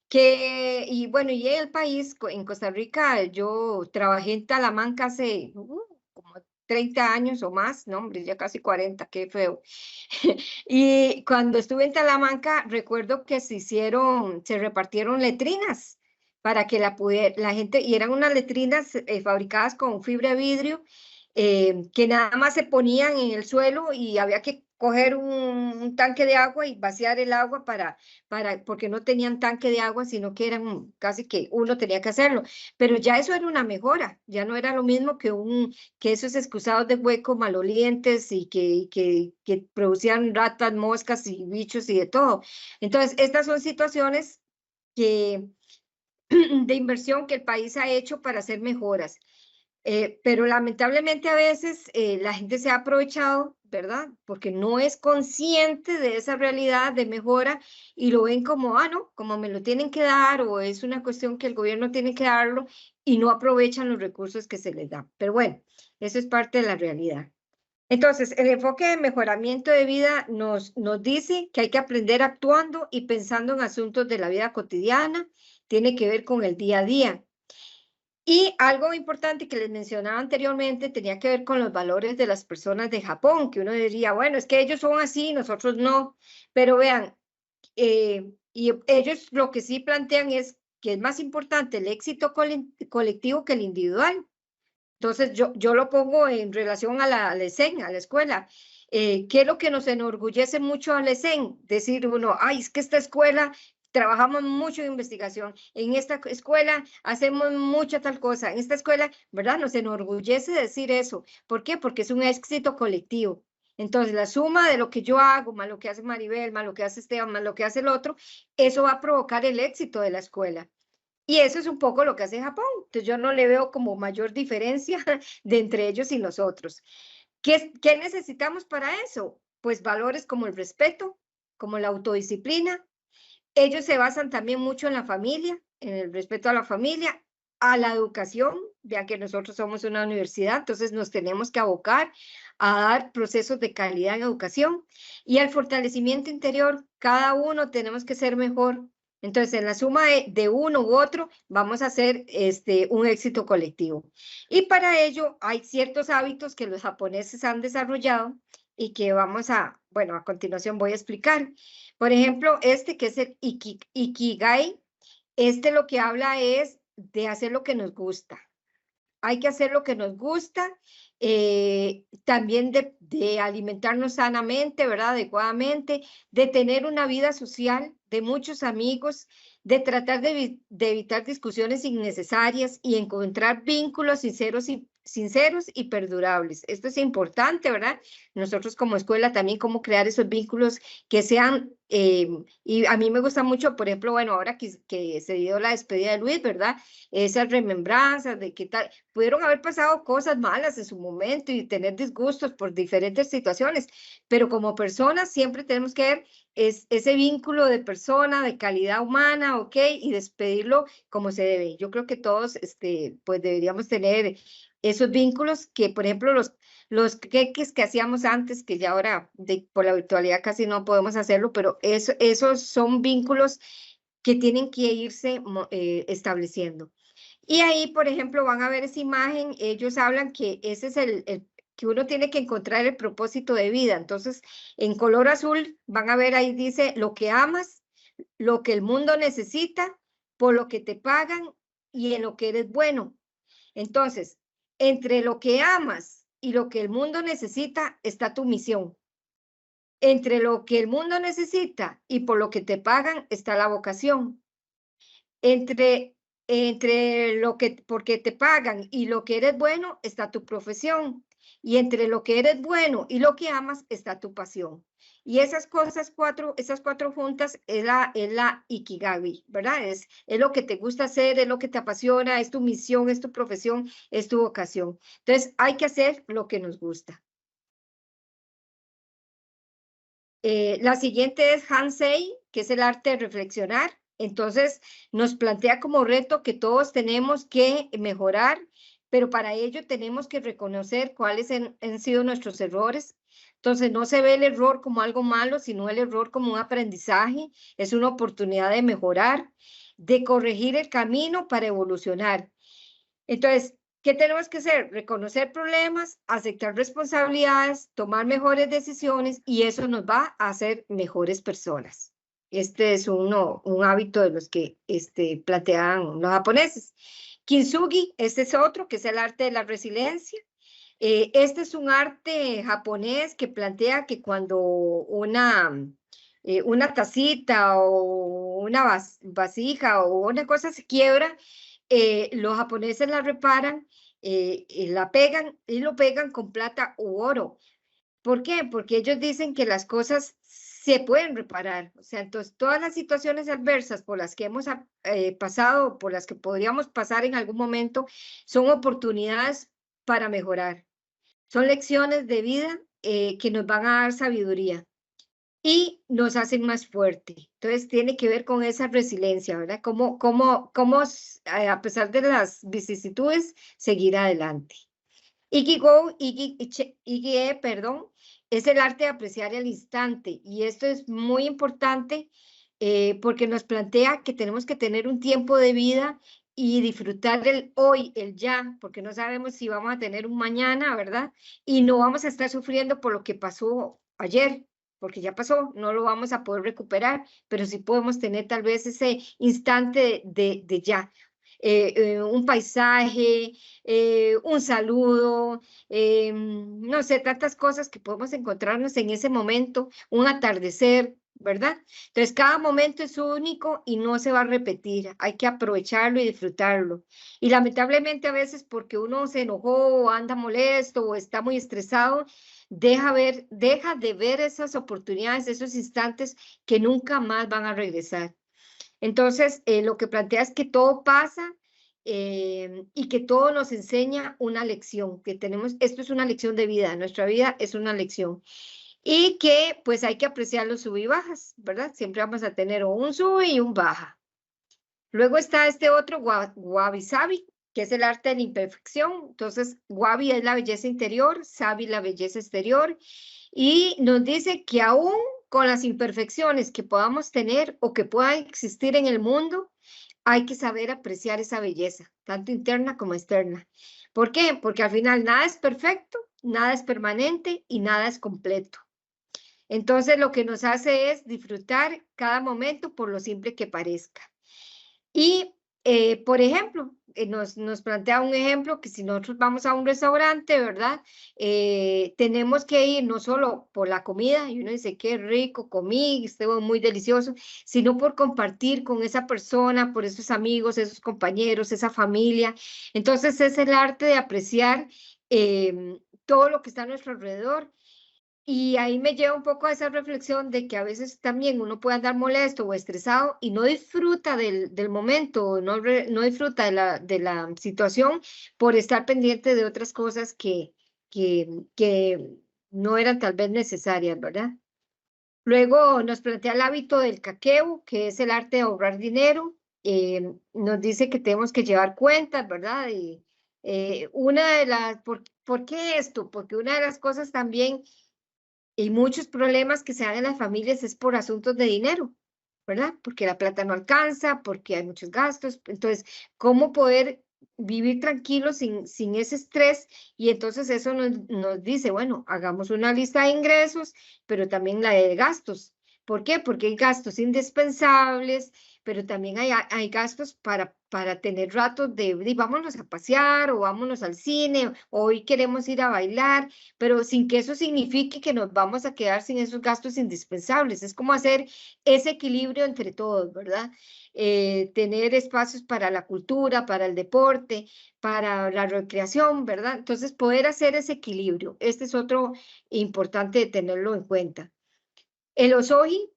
Y bueno, y en el país, en Costa Rica, yo trabajé en Talamanca hace como 30 años o más, no, hombre, ya casi 40, qué feo. Y cuando estuve en Talamanca, recuerdo que se repartieron letrinas para que la gente, y eran unas letrinas fabricadas con fibra de vidrio, que nada más se ponían en el suelo y había que coger un tanque de agua y vaciar el agua porque no tenían tanque de agua, sino que eran casi que uno tenía que hacerlo. Pero ya eso era una mejora, ya no era lo mismo que esos excusados de hueco malolientes y que producían ratas, moscas y bichos y de todo. Entonces, estas son situaciones de inversión que el país ha hecho para hacer mejoras. Pero lamentablemente a veces la gente se ha aprovechado, ¿verdad? Porque no es consciente de esa realidad de mejora y lo ven como, no, como me lo tienen que dar o es una cuestión que el gobierno tiene que darlo y no aprovechan los recursos que se les dan. Pero bueno, eso es parte de la realidad. Entonces, el enfoque de mejoramiento de vida nos dice que hay que aprender actuando y pensando en asuntos de la vida cotidiana, tiene que ver con el día a día. Y algo importante que les mencionaba anteriormente tenía que ver con los valores de las personas de Japón, que uno diría, bueno, es que ellos son así, nosotros no, pero vean, y ellos lo que sí plantean es que es más importante el éxito colectivo que el individual. Entonces, yo lo pongo en relación a la ESEN, a la escuela. ¿Qué es lo que nos enorgullece mucho a la ESEN? Decir uno, ay, es que esta escuela trabajamos mucho en investigación, en esta escuela hacemos mucha tal cosa, en esta escuela, ¿verdad? Nos enorgullece decir eso. ¿Por qué? Porque es un éxito colectivo. Entonces, la suma de lo que yo hago, más lo que hace Maribel, más lo que hace Esteban, más lo que hace el otro, eso va a provocar el éxito de la escuela. Y eso es un poco lo que hace Japón. Entonces, yo no le veo como mayor diferencia de entre ellos y nosotros. ¿Qué necesitamos para eso? Pues valores como el respeto, como la autodisciplina. Ellos se basan también mucho en la familia, en el respeto a la familia, a la educación, ya que nosotros somos una universidad, entonces nos tenemos que abocar a dar procesos de calidad en educación y al fortalecimiento interior. Cada uno tenemos que ser mejor. Entonces, en la suma de uno u otro, vamos a hacer un éxito colectivo. Y para ello, hay ciertos hábitos que los japoneses han desarrollado y que vamos a, bueno, a continuación voy a explicar. Por ejemplo, que es el Ikigai, lo que habla es de hacer lo que nos gusta. Hay que hacer lo que nos gusta, también de alimentarnos sanamente, ¿verdad? Adecuadamente, de tener una vida social, de muchos amigos, de tratar de evitar discusiones innecesarias y encontrar vínculos sinceros y perdurables. Esto es importante, ¿verdad? Nosotros como escuela también cómo crear esos vínculos que sean, y a mí me gusta mucho, por ejemplo, bueno, ahora que se dio la despedida de Luis, ¿verdad? Esas remembranzas de qué tal, pudieron haber pasado cosas malas en su momento y tener disgustos por diferentes situaciones, pero como personas siempre tenemos que ver ese vínculo de persona, de calidad humana, ¿ok? Y despedirlo como se debe. Yo creo que todos, pues deberíamos tener esos vínculos que, por ejemplo, los queques que hacíamos antes, que ya ahora por la virtualidad casi no podemos hacerlo, pero esos son vínculos que tienen que irse estableciendo. Y ahí, por ejemplo, van a ver esa imagen, ellos hablan que ese es que uno tiene que encontrar el propósito de vida. Entonces, en color azul, van a ver ahí dice lo que amas, lo que el mundo necesita, por lo que te pagan y en lo que eres bueno. Entonces, entre lo que amas y lo que el mundo necesita está tu misión. Entre lo que el mundo necesita y por lo que te pagan está la vocación. Entre lo que, porque te pagan y lo que eres bueno está tu profesión. Y entre lo que eres bueno y lo que amas está tu pasión. Y esas cuatro juntas es la Ikigai, ¿verdad? Es lo que te gusta hacer, es lo que te apasiona, es tu misión, es tu profesión, es tu vocación. Entonces, hay que hacer lo que nos gusta. La siguiente es Hansei, que es el arte de reflexionar. Entonces, nos plantea como reto que todos tenemos que mejorar, pero para ello tenemos que reconocer cuáles han sido nuestros errores. Entonces, no se ve el error como algo malo, sino el error como un aprendizaje. Es una oportunidad de mejorar, de corregir el camino para evolucionar. Entonces, ¿qué tenemos que hacer? Reconocer problemas, aceptar responsabilidades, tomar mejores decisiones y eso nos va a hacer mejores personas. Este es un hábito de los que plantean los japoneses. Kintsugi, este es otro, que es el arte de la resiliencia. Este es un arte japonés que plantea que cuando una tacita o una vasija o una cosa se quiebra, los japoneses la reparan, la pegan y lo pegan con plata u oro. ¿Por qué? Porque ellos dicen que las cosas se pueden reparar. O sea, entonces todas las situaciones adversas por las que hemos pasado, por las que podríamos pasar en algún momento, son oportunidades para mejorar. Son lecciones de vida que nos van a dar sabiduría y nos hacen más fuerte. Entonces tiene que ver con esa resiliencia, ¿verdad? Cómo a pesar de las vicisitudes, seguir adelante. Ikigai, perdón, es el arte de apreciar el instante y esto es muy importante porque nos plantea que tenemos que tener un tiempo de vida y disfrutar el hoy, el ya, porque no sabemos si vamos a tener un mañana, ¿verdad? Y no vamos a estar sufriendo por lo que pasó ayer, porque ya pasó, no lo vamos a poder recuperar, pero sí podemos tener tal vez ese instante de ya. Un paisaje, un saludo, no sé, tantas cosas que podemos encontrarnos en ese momento, un atardecer, ¿verdad? Entonces, cada momento es único y no se va a repetir, hay que aprovecharlo y disfrutarlo. Y lamentablemente a veces porque uno se enojó o anda molesto o está muy estresado, deja de ver esas oportunidades, esos instantes que nunca más van a regresar. Entonces, lo que plantea es que todo pasa y que todo nos enseña una lección, que tenemos, esto es una lección de vida, nuestra vida es una lección. Y que pues hay que apreciar los sub y bajas, ¿verdad? Siempre vamos a tener un sub y un baja. Luego está este otro Wabi Sabi, que es el arte de la imperfección. Entonces, Wabi es la belleza interior, Sabi la belleza exterior. Y nos dice que aún con las imperfecciones que podamos tener o que puedan existir en el mundo, hay que saber apreciar esa belleza, tanto interna como externa. ¿Por qué? Porque al final nada es perfecto, nada es permanente y nada es completo. Entonces, lo que nos hace es disfrutar cada momento por lo simple que parezca. Y, por ejemplo, nos plantea un ejemplo que si nosotros vamos a un restaurante, ¿verdad? Tenemos que ir no solo por la comida, y uno dice, qué rico, comí, estuvo muy delicioso, sino por compartir con esa persona, por esos amigos, esos compañeros, esa familia. Entonces, es el arte de apreciar todo lo que está a nuestro alrededor. Y ahí me lleva un poco a esa reflexión de que a veces también uno puede andar molesto o estresado y no disfruta del momento, no disfruta de la situación por estar pendiente de otras cosas que no eran tal vez necesarias, ¿verdad? Luego nos plantea el hábito del caqueo, que es el arte de ahorrar dinero. Nos dice que tenemos que llevar cuentas, ¿verdad? Y una de las, ¿por qué esto? Porque una de las cosas también y muchos problemas que se dan en las familias es por asuntos de dinero, ¿verdad? Porque la plata no alcanza, porque hay muchos gastos. Entonces, ¿cómo poder vivir tranquilo sin ese estrés? Y entonces eso nos dice, bueno, hagamos una lista de ingresos, pero también la de gastos. ¿Por qué? Porque hay gastos indispensables, pero también hay gastos para tener ratos de vámonos a pasear o vámonos al cine, hoy queremos ir a bailar, pero sin que eso signifique que nos vamos a quedar sin esos gastos indispensables. Es como hacer ese equilibrio entre todos, ¿verdad? Tener espacios para la cultura, para el deporte, para la recreación, ¿verdad? Entonces, poder hacer ese equilibrio. Este es otro importante de tenerlo en cuenta. El osoji,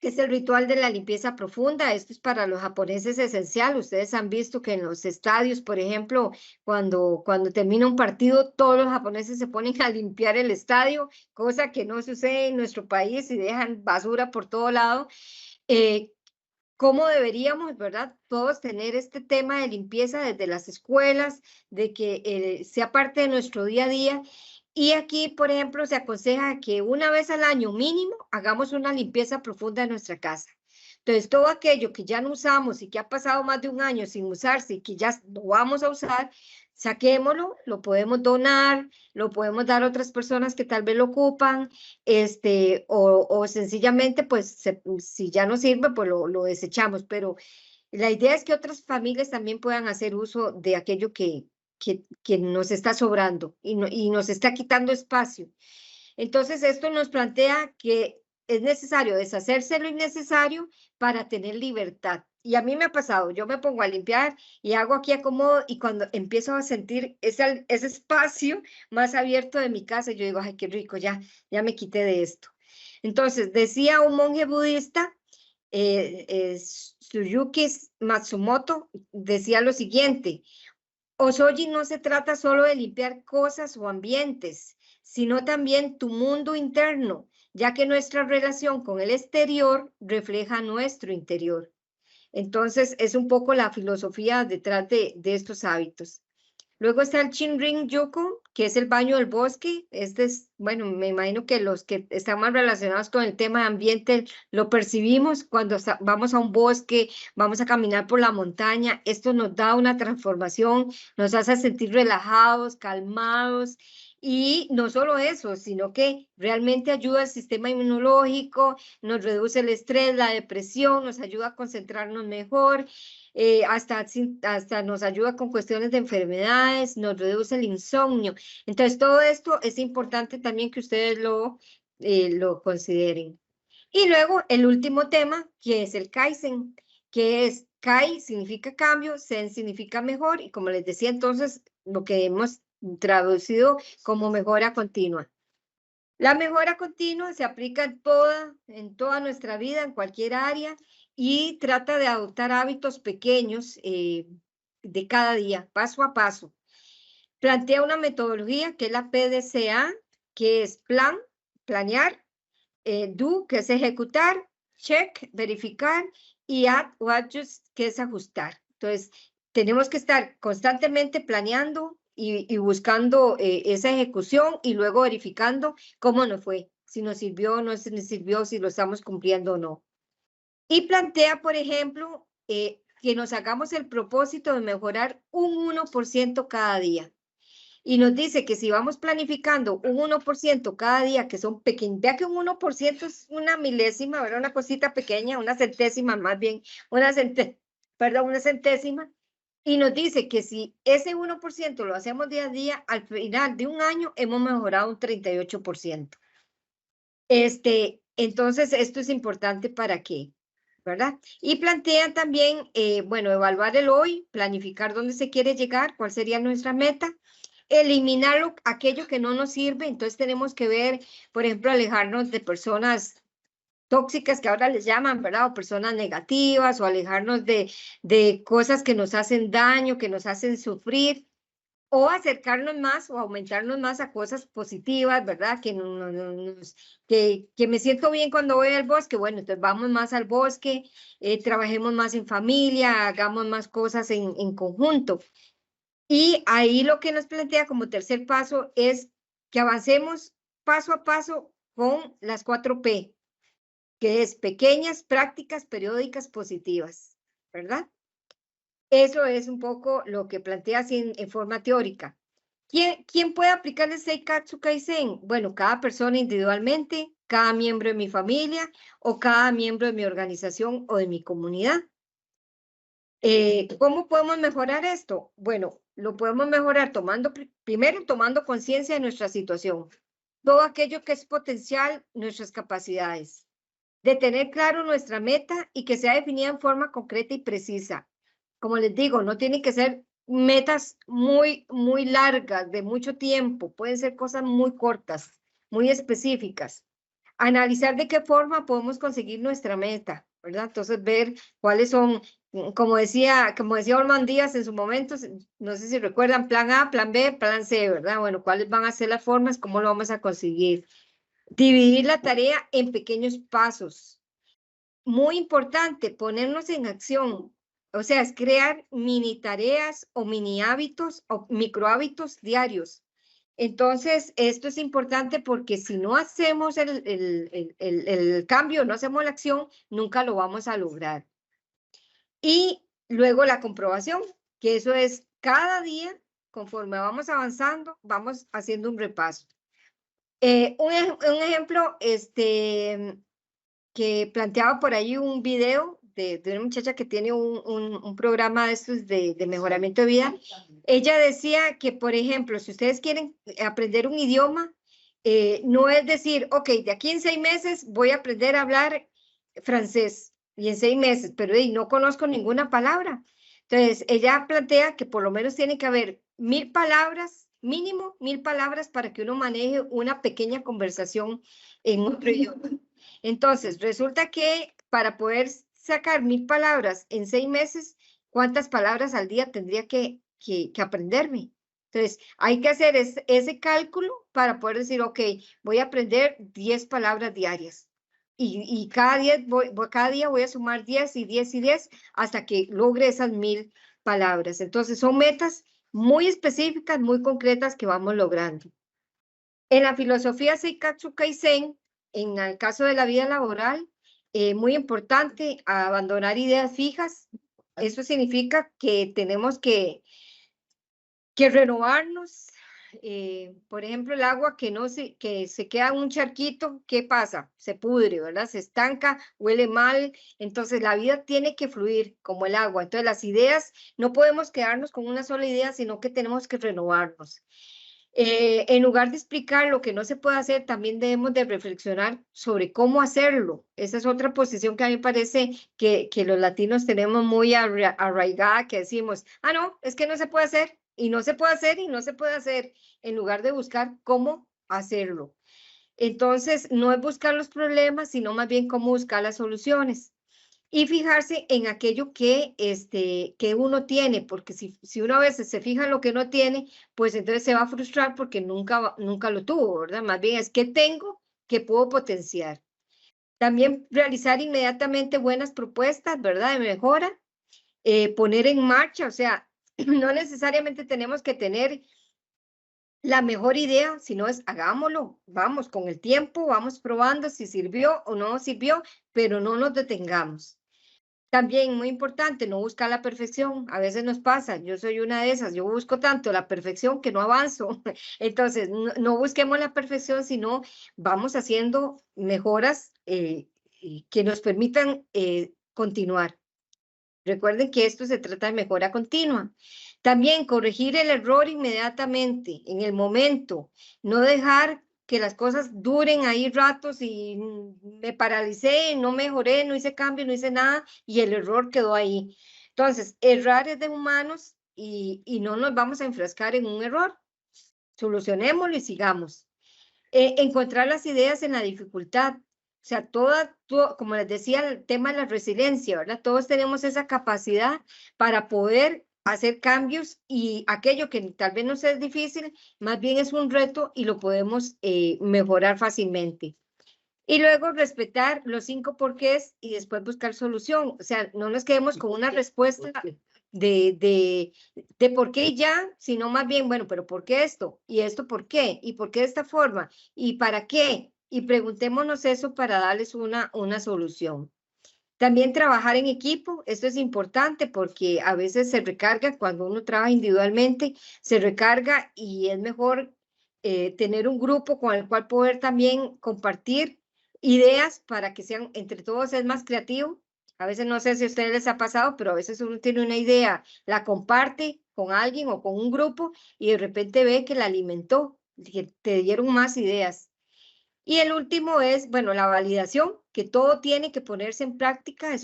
que es el ritual de la limpieza profunda. Esto es para los japoneses esencial. Ustedes han visto que en los estadios, por ejemplo, cuando termina un partido, todos los japoneses se ponen a limpiar el estadio, cosa que no sucede en nuestro país y dejan basura por todo lado. ¿Cómo deberíamos, verdad, todos tener este tema de limpieza desde las escuelas, de que sea parte de nuestro día a día? Y aquí, por ejemplo, se aconseja que una vez al año mínimo hagamos una limpieza profunda de nuestra casa. Entonces, todo aquello que ya no usamos y que ha pasado más de un año sin usarse y que ya no vamos a usar, saquémoslo, lo podemos donar, lo podemos dar a otras personas que tal vez lo ocupan, o sencillamente, pues, si ya no sirve, pues lo desechamos. Pero la idea es que otras familias también puedan hacer uso de aquello que nos está sobrando y nos está quitando espacio. Entonces, esto nos plantea que es necesario deshacerse lo innecesario para tener libertad. Y a mí me ha pasado, yo me pongo a limpiar y hago aquí acomodo y cuando empiezo a sentir ese espacio más abierto de mi casa, yo digo, ay, qué rico, ya me quité de esto. Entonces, decía un monje budista, Suyuki Matsumoto, decía lo siguiente: Osoji no se trata solo de limpiar cosas o ambientes, sino también tu mundo interno, ya que nuestra relación con el exterior refleja nuestro interior. Entonces, es un poco la filosofía detrás de estos hábitos. Luego está el Shinrin-yoku, que es el baño del bosque. Este es, bueno, me imagino que los que están más relacionados con el tema de ambiente lo percibimos cuando vamos a un bosque, vamos a caminar por la montaña. Esto nos da una transformación, nos hace sentir relajados, calmados. Y no solo eso, sino que realmente ayuda al sistema inmunológico, nos reduce el estrés, la depresión, nos ayuda a concentrarnos mejor. Hasta nos ayuda con cuestiones de enfermedades, nos reduce el insomnio. Entonces, todo esto es importante también que ustedes lo consideren. Y luego, el último tema, que es el Kaizen, que es Kai significa cambio, Zen significa mejor, y como les decía entonces, lo que hemos traducido como mejora continua. La mejora continua se aplica en toda nuestra vida, en cualquier área, y trata de adoptar hábitos pequeños de cada día, paso a paso. Plantea una metodología que es la PDCA, que es plan, planear, do, que es ejecutar, check, verificar, y add o adjust, que es ajustar. Entonces, tenemos que estar constantemente planeando y buscando esa ejecución y luego verificando cómo nos fue, si nos sirvió o no nos sirvió, si lo estamos cumpliendo o no. Y plantea, por ejemplo, que nos hagamos el propósito de mejorar un 1% cada día. Y nos dice que si vamos planificando un 1% cada día, que son pequeños, vea que un 1% es una milésima, ¿verdad? Una cosita pequeña, una centésima más bien, una centésima, y nos dice que si ese 1% lo hacemos día a día, al final de un año hemos mejorado un 38%. Entonces, esto es importante para qué, ¿verdad? Y plantean también, bueno, evaluar el hoy, planificar dónde se quiere llegar, cuál sería nuestra meta, eliminar aquello que no nos sirve. Entonces tenemos que ver, por ejemplo, alejarnos de personas tóxicas que ahora les llaman, ¿verdad? O personas negativas, o alejarnos de cosas que nos hacen daño, que nos hacen sufrir, o acercarnos más o aumentarnos más a cosas positivas, ¿verdad? Que me siento bien cuando voy al bosque. Bueno, entonces vamos más al bosque, trabajemos más en familia, hagamos más cosas en conjunto. Y ahí lo que nos plantea como tercer paso es que avancemos paso a paso con las 4P, que es pequeñas, prácticas, periódicas, positivas, ¿verdad? Eso es un poco lo que plantea así en forma teórica. ¿Quién puede aplicar el Seikatsu Kaizen? Bueno, cada persona individualmente, cada miembro de mi familia o cada miembro de mi organización o de mi comunidad. ¿Cómo podemos mejorar esto? Bueno, lo podemos mejorar primero tomando conciencia de nuestra situación, todo aquello que es potencial, nuestras capacidades, de tener claro nuestra meta y que sea definida en forma concreta y precisa. Como les digo, no tienen que ser metas muy largas, de mucho tiempo, pueden ser cosas muy cortas, muy específicas. Analizar de qué forma podemos conseguir nuestra meta, ¿verdad? Entonces, ver cuáles son, como decía Orman Díaz en su momento, no sé si recuerdan, plan A, plan B, plan C, ¿verdad? Bueno, cuáles van a ser las formas, cómo lo vamos a conseguir. Dividir la tarea en pequeños pasos. Muy importante, ponernos en acción. O sea, es crear mini tareas o mini hábitos o micro hábitos diarios. Entonces, esto es importante porque si no hacemos el cambio, no hacemos la acción, nunca lo vamos a lograr. Y luego la comprobación, que eso es cada día, conforme vamos avanzando, vamos haciendo un repaso. Un ejemplo, que planteaba por ahí un video de una muchacha que tiene un programa de estos de mejoramiento de vida. Ella decía que, por ejemplo, si ustedes quieren aprender un idioma, no es decir, ok, de aquí en 6 meses voy a aprender a hablar francés, y en 6 meses, pero no conozco ninguna palabra. Entonces, ella plantea que por lo menos tiene que haber 1000 palabras, mínimo 1000 palabras para que uno maneje una pequeña conversación en otro idioma. Entonces, resulta que para poder sacar 1000 palabras en 6 meses, ¿cuántas palabras al día tendría que aprenderme? Entonces, hay que hacer ese cálculo para poder decir, ok, voy a aprender 10 palabras diarias. Y cada día voy a sumar 10 y 10 y 10 hasta que logre esas 1000 palabras. Entonces, son metas muy específicas, muy concretas que vamos logrando. En la filosofía Seikatsu Kaizen, en el caso de la vida laboral, muy importante abandonar ideas fijas. Eso significa que tenemos que renovarnos. Por ejemplo, el agua que se queda en un charquito, ¿qué pasa? Se pudre, ¿verdad? Se estanca, huele mal. Entonces, la vida tiene que fluir como el agua. Entonces, las ideas, no podemos quedarnos con una sola idea, sino que tenemos que renovarnos. En lugar de explicar lo que no se puede hacer, también debemos de reflexionar sobre cómo hacerlo. Esa es otra posición que a mí me parece que los latinos tenemos muy arraigada, que decimos, no, es que no se puede hacer, y no se puede hacer, y no se puede hacer, en lugar de buscar cómo hacerlo. Entonces, no es buscar los problemas, sino más bien cómo buscar las soluciones. Y fijarse en aquello que uno tiene, porque si uno a veces se fija en lo que no tiene, pues entonces se va a frustrar porque nunca lo tuvo, ¿verdad? Más bien es qué tengo que puedo potenciar. También realizar inmediatamente buenas propuestas, ¿verdad? De mejora, poner en marcha, o sea, no necesariamente tenemos que tener la mejor idea, sino es hagámoslo, vamos con el tiempo, vamos probando si sirvió o no sirvió, pero no nos detengamos. También muy importante, no buscar la perfección. A veces nos pasa, yo soy una de esas, yo busco tanto la perfección que no avanzo. Entonces, no busquemos la perfección, sino vamos haciendo mejoras que nos permitan continuar. Recuerden que esto se trata de mejora continua. También corregir el error inmediatamente, en el momento, no dejar que las cosas duren ahí ratos y me paralicé, no mejoré, no hice cambio, no hice nada y el error quedó ahí. Entonces, errar es de humanos y no nos vamos a enfrascar en un error. Solucionémoslo y sigamos. Encontrar las ideas en la dificultad. O sea, como les decía, el tema de la resiliencia, ¿verdad? Todos tenemos esa capacidad para poder hacer cambios y aquello que tal vez nos es difícil, más bien es un reto y lo podemos mejorar fácilmente. Y luego respetar los 5 porqués y después buscar solución. O sea, no nos quedemos con una respuesta de por qué ya, sino más bien, bueno, pero ¿por qué esto? ¿Y esto por qué? ¿Y por qué de esta forma? ¿Y para qué? Y preguntémonos eso para darles una solución. También trabajar en equipo, esto es importante porque a veces se recarga, cuando uno trabaja individualmente, se recarga y es mejor tener un grupo con el cual poder también compartir ideas para que sean, entre todos es más creativo. A veces no sé si a ustedes les ha pasado, pero a veces uno tiene una idea, la comparte con alguien o con un grupo y de repente ve que la alimentó, que te dieron más ideas. Y el último es, bueno, la validación, que todo tiene que ponerse en práctica.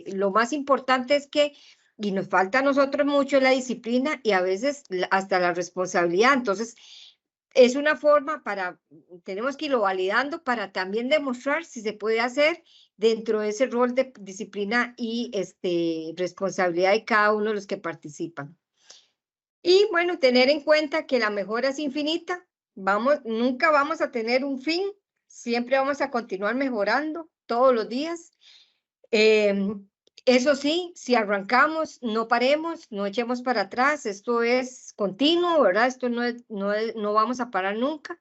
Lo más importante es que, y nos falta a nosotros mucho la disciplina y a veces hasta la responsabilidad. Entonces, es una forma tenemos que irlo validando para también demostrar si se puede hacer dentro de ese rol de disciplina y responsabilidad de cada uno de los que participan. Y bueno, tener en cuenta que la mejora es infinita. Nunca vamos a tener un fin, siempre vamos a continuar mejorando todos los días. Eso sí, si arrancamos, no paremos, no echemos para atrás, esto es continuo, ¿verdad? Esto no vamos a parar nunca.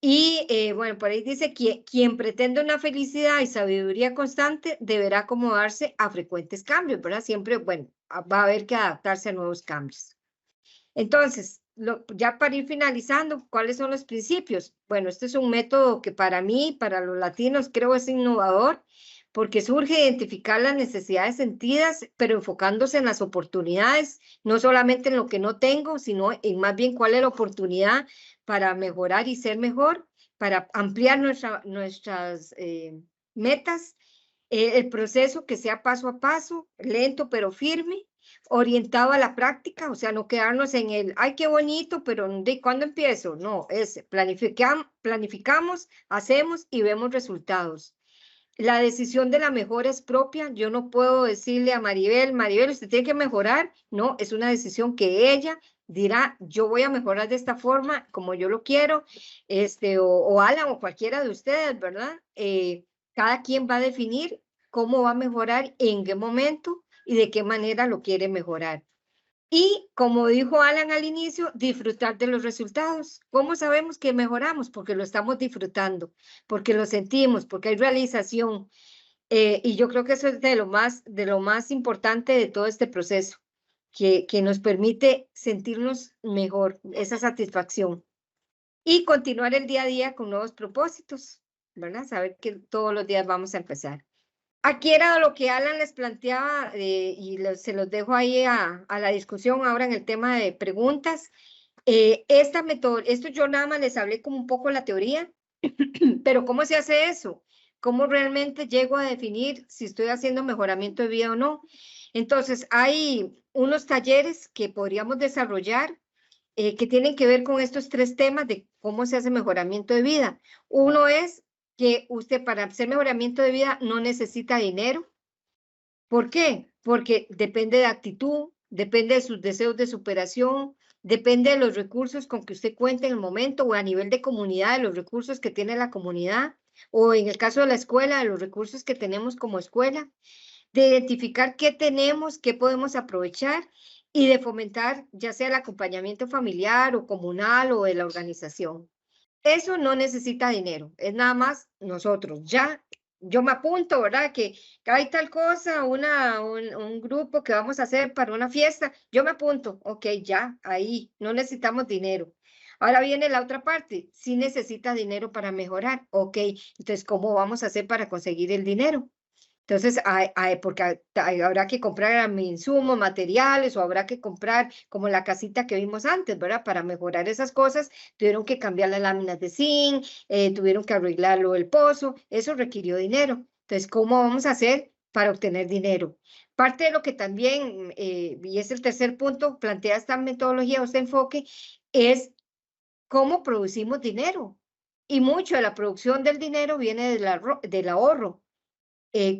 Y bueno, por ahí dice que quien pretende una felicidad y sabiduría constante deberá acomodarse a frecuentes cambios, ¿verdad? Siempre, bueno, va a haber que adaptarse a nuevos cambios. Entonces, ya para ir finalizando, ¿cuáles son los principios? Bueno, este es un método que para mí, para los latinos, creo es innovador, porque surge identificar las necesidades sentidas, pero enfocándose en las oportunidades, no solamente en lo que no tengo, sino en más bien cuál es la oportunidad para mejorar y ser mejor, para ampliar nuestras metas, el proceso que sea paso a paso, lento pero firme, orientado a la práctica, o sea, no quedarnos en el, ay, qué bonito, pero ¿de cuándo empiezo? No, es planificamos, hacemos y vemos resultados. La decisión de la mejora es propia. Yo no puedo decirle a Maribel, usted tiene que mejorar. No, es una decisión que ella dirá, yo voy a mejorar de esta forma, como yo lo quiero, o Alan o cualquiera de ustedes, ¿verdad? Cada quien va a definir cómo va a mejorar, en qué momento y de qué manera lo quiere mejorar. Y como dijo Alan al inicio, disfrutar de los resultados. ¿Cómo sabemos que mejoramos? Porque lo estamos disfrutando, porque lo sentimos, porque hay realización. Y yo creo que eso es de lo más importante de todo este proceso, que nos permite sentirnos mejor, esa satisfacción. Y continuar el día a día con nuevos propósitos, ¿verdad? Saber que todos los días vamos a empezar. Aquí era lo que Alan les planteaba y se los dejo ahí a la discusión ahora en el tema de preguntas. Esto yo nada más les hablé como un poco la teoría, pero ¿cómo se hace eso? ¿Cómo realmente llego a definir si estoy haciendo mejoramiento de vida o no? Entonces, hay unos talleres que podríamos desarrollar que tienen que ver con estos 3 temas de cómo se hace mejoramiento de vida. Uno es que usted para hacer mejoramiento de vida no necesita dinero. ¿Por qué? Porque depende de actitud, depende de sus deseos de superación, depende de los recursos con que usted cuente en el momento o a nivel de comunidad, de los recursos que tiene la comunidad, o en el caso de la escuela, de los recursos que tenemos como escuela, de identificar qué tenemos, qué podemos aprovechar y de fomentar ya sea el acompañamiento familiar o comunal o de la organización. Eso no necesita dinero, es nada más nosotros. Ya, yo me apunto, ¿verdad? Que hay tal cosa, un grupo que vamos a hacer para una fiesta, yo me apunto, ok, ya, ahí, no necesitamos dinero. Ahora viene la otra parte, si necesita dinero para mejorar, ok, entonces, ¿cómo vamos a hacer para conseguir el dinero? Entonces, porque habrá que comprar insumos, materiales, o habrá que comprar como la casita que vimos antes, ¿verdad? Para mejorar esas cosas, tuvieron que cambiar las láminas de zinc, tuvieron que arreglarlo el pozo, eso requirió dinero. Entonces, ¿cómo vamos a hacer para obtener dinero? Parte de lo que también, y es el tercer punto, plantea esta metodología o este enfoque, es cómo producimos dinero. Y mucho de la producción del dinero viene del ahorro.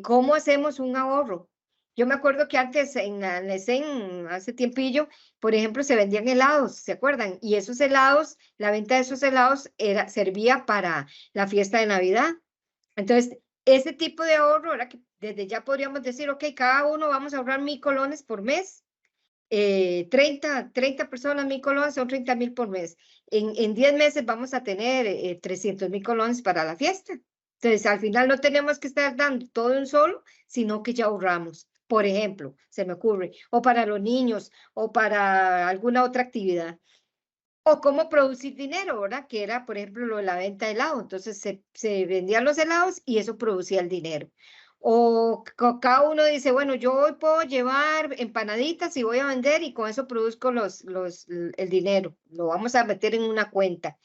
¿Cómo hacemos un ahorro? Yo me acuerdo que antes en la ESEN, hace tiempillo, por ejemplo, se vendían helados, ¿se acuerdan? Y esos helados, la venta de esos helados servía para la fiesta de Navidad. Entonces, ese tipo de ahorro, ahora que desde ya podríamos decir, ok, cada uno vamos a ahorrar 1,000 colones por mes. 30 personas, 1,000 colones, son 30,000 por mes. En 10 meses vamos a tener 300,000 colones para la fiesta. Entonces, al final no tenemos que estar dando todo en un solo, sino que ya ahorramos. Por ejemplo, se me ocurre, o para los niños, o para alguna otra actividad. O cómo producir dinero, ¿verdad? Que era, por ejemplo, lo de la venta de helado. Entonces, se vendían los helados y eso producía el dinero. O cada uno dice, bueno, yo hoy puedo llevar empanaditas y voy a vender y con eso produzco el dinero. Lo vamos a meter en una cuenta.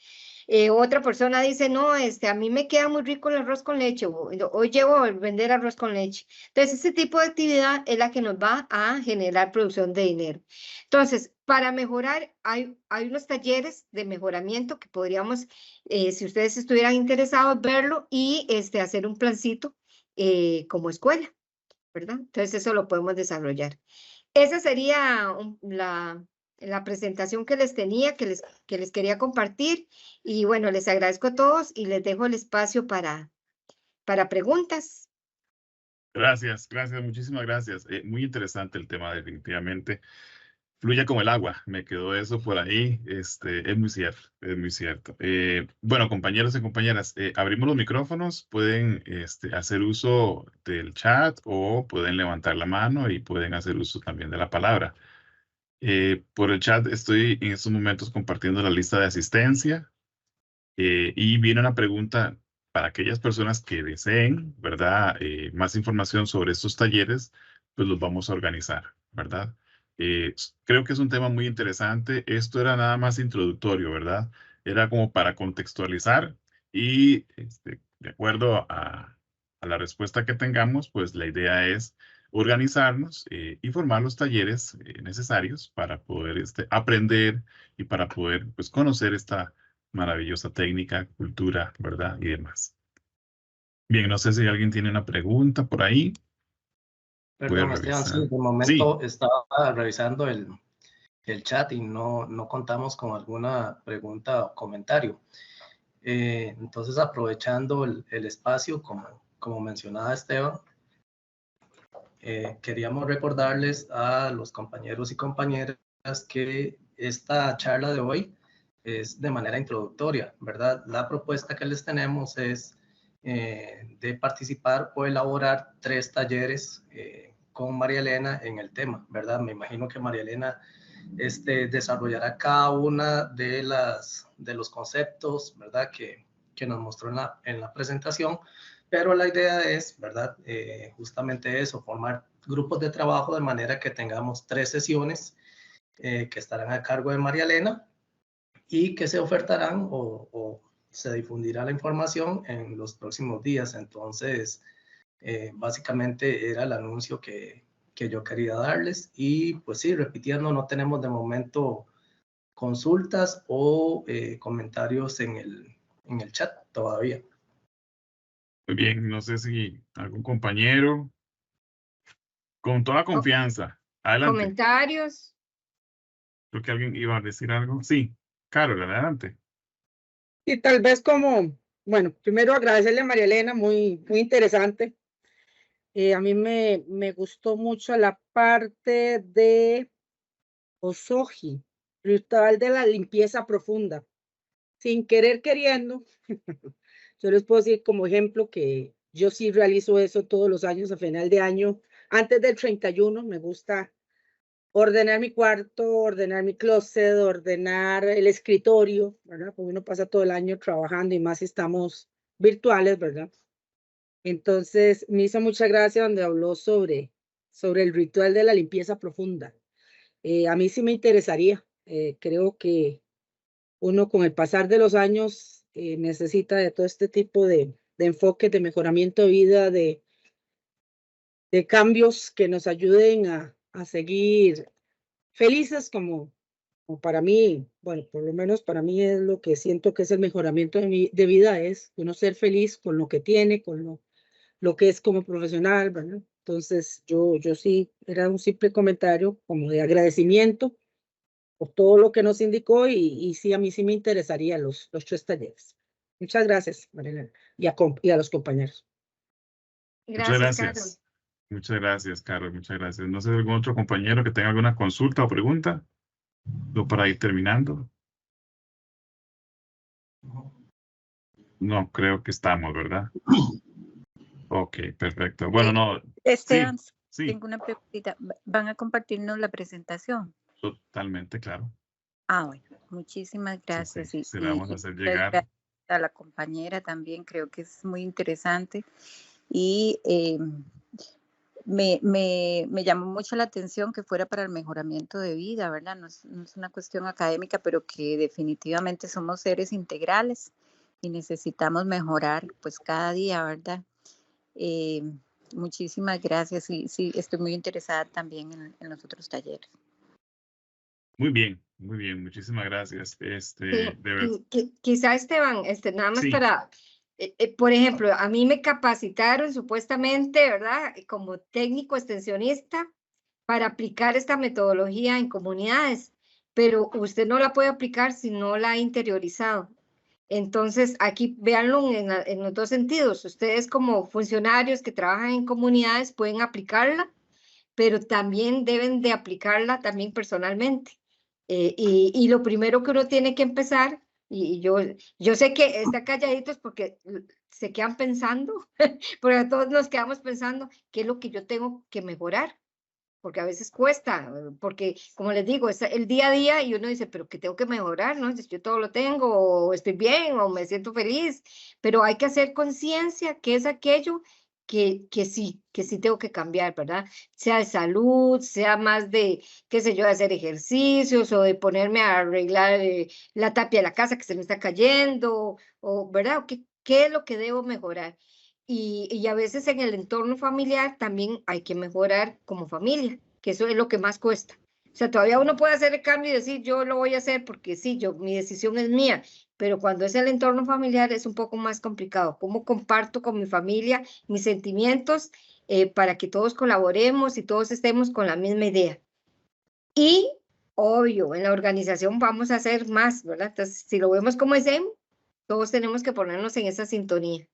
Otra persona dice, no, a mí me queda muy rico el arroz con leche, hoy llevo a vender arroz con leche. Entonces, este tipo de actividad es la que nos va a generar producción de dinero. Entonces, para mejorar, hay unos talleres de mejoramiento que podríamos, si ustedes estuvieran interesados, verlo y hacer un plancito como escuela, ¿verdad? Entonces, eso lo podemos desarrollar. Esa sería la presentación que les tenía, que les quería compartir. Y bueno, les agradezco a todos y les dejo el espacio para preguntas. Gracias, muchísimas gracias. Muy interesante el tema, definitivamente. Fluye como el agua, me quedó eso por ahí. Es muy cierto, es muy cierto. Bueno, compañeros y compañeras, abrimos los micrófonos, pueden hacer uso del chat o pueden levantar la mano y pueden hacer uso también de la palabra. Por el chat estoy en estos momentos compartiendo la lista de asistencia y viene una pregunta para aquellas personas que deseen, ¿verdad? Más información sobre estos talleres, pues los vamos a organizar, ¿verdad? Creo que es un tema muy interesante. Esto era nada más introductorio, ¿verdad? Era como para contextualizar y de acuerdo a la respuesta que tengamos, pues la idea es organizarnos y formar los talleres necesarios para poder aprender y para poder pues, conocer esta maravillosa técnica, cultura, ¿verdad? Y demás. Bien, no sé si alguien tiene una pregunta por ahí. Perdón, Esteban, sí, de momento estaba revisando el chat y no contamos con alguna pregunta o comentario. Entonces, aprovechando el espacio, como mencionaba Esteban, queríamos recordarles a los compañeros y compañeras que esta charla de hoy es de manera introductoria, ¿verdad? La propuesta que les tenemos es de participar o elaborar 3 talleres con María Elena en el tema, ¿verdad? Me imagino que María Elena desarrollará cada una de los conceptos, ¿verdad? Que nos mostró en la presentación, pero la idea es, ¿verdad? Justamente eso, formar grupos de trabajo de manera que tengamos 3 sesiones que estarán a cargo de María Elena y que se ofertarán o se difundirá la información en los próximos días. Entonces, básicamente era el anuncio que yo quería darles y pues sí, repitiendo, no tenemos de momento consultas o comentarios en el chat todavía. Muy bien, no sé si algún compañero, con toda confianza, adelante. Comentarios. Creo que alguien iba a decir algo. Sí, Carol, adelante. Y tal vez como, bueno, primero agradecerle a María Elena, muy interesante. A mí me gustó mucho la parte de Osoji, ritual de la limpieza profunda. Sin querer queriendo, yo les puedo decir como ejemplo que yo sí realizo eso todos los años a final de año. Antes del 31 me gusta ordenar mi cuarto, ordenar mi closet, ordenar el escritorio, ¿verdad? Porque uno pasa todo el año trabajando y más si estamos virtuales, ¿verdad? Entonces, me hizo mucha gracia donde habló sobre el ritual de la limpieza profunda. A mí sí me interesaría. Creo que uno con el pasar de los años necesita de todo este tipo de enfoques, de mejoramiento de vida, de cambios que nos ayuden a seguir felices como para mí, bueno, por lo menos para mí es lo que siento que es el mejoramiento de vida, es uno ser feliz con lo que tiene, con lo que es como profesional, ¿verdad? Entonces, yo sí, era un simple comentario como de agradecimiento por todo lo que nos indicó y sí, a mí sí me interesaría los 3 talleres. Muchas gracias, Marilena, y a los compañeros. Muchas Gracias, Carol. gracias. Muchas gracias, Carol. Muchas gracias. No sé si algún otro compañero que tenga alguna consulta o pregunta. ¿O para ir terminando? No, creo que estamos, ¿verdad? Ok, perfecto. Bueno, no. Esteban, Sí, tengo una preguntita. ¿Van a compartirnos la presentación? totalmente, claro. Ah, bueno, muchísimas gracias. Sí, se la vamos a hacer llegar. Gracias a la compañera también, creo que es muy interesante. Y me llamó mucho la atención que fuera para el mejoramiento de vida, ¿verdad? No es una cuestión académica, pero que definitivamente somos seres integrales y necesitamos mejorar pues cada día, ¿verdad? Muchísimas gracias y sí, estoy muy interesada también en los otros talleres. Muy bien, muchísimas gracias. De verdad. Quizá, Esteban, nada más para, por ejemplo, a mí me capacitaron supuestamente, ¿verdad? Como técnico extensionista para aplicar esta metodología en comunidades, pero usted no la puede aplicar si no la ha interiorizado. Entonces, aquí véanlo en los dos sentidos. Ustedes como funcionarios que trabajan en comunidades pueden aplicarla, pero también deben de aplicarla también personalmente. Y lo primero que uno tiene que empezar, y yo sé que está calladitos porque se quedan pensando, porque todos nos quedamos pensando qué es lo que yo tengo que mejorar, porque a veces cuesta, porque como les digo, es el día a día y uno dice, pero ¿qué tengo que mejorar? ¿No? Yo todo lo tengo, o estoy bien, o me siento feliz, pero hay que hacer conciencia que es aquello que sí tengo que cambiar, ¿verdad? Sea de salud, sea más de, qué sé yo, de hacer ejercicios o de ponerme a arreglar la tapia de la casa que se me está cayendo, o, ¿verdad? ¿Qué es lo que debo mejorar? Y a veces en el entorno familiar también hay que mejorar como familia, que eso es lo que más cuesta. O sea, todavía uno puede hacer el cambio y decir, yo lo voy a hacer porque sí, mi decisión es mía, pero cuando es el entorno familiar es un poco más complicado. ¿Cómo comparto con mi familia mis sentimientos para que todos colaboremos y todos estemos con la misma idea? Y, obvio, en la organización vamos a hacer más, ¿verdad? Entonces, si lo vemos como SEM, todos tenemos que ponernos en esa sintonía.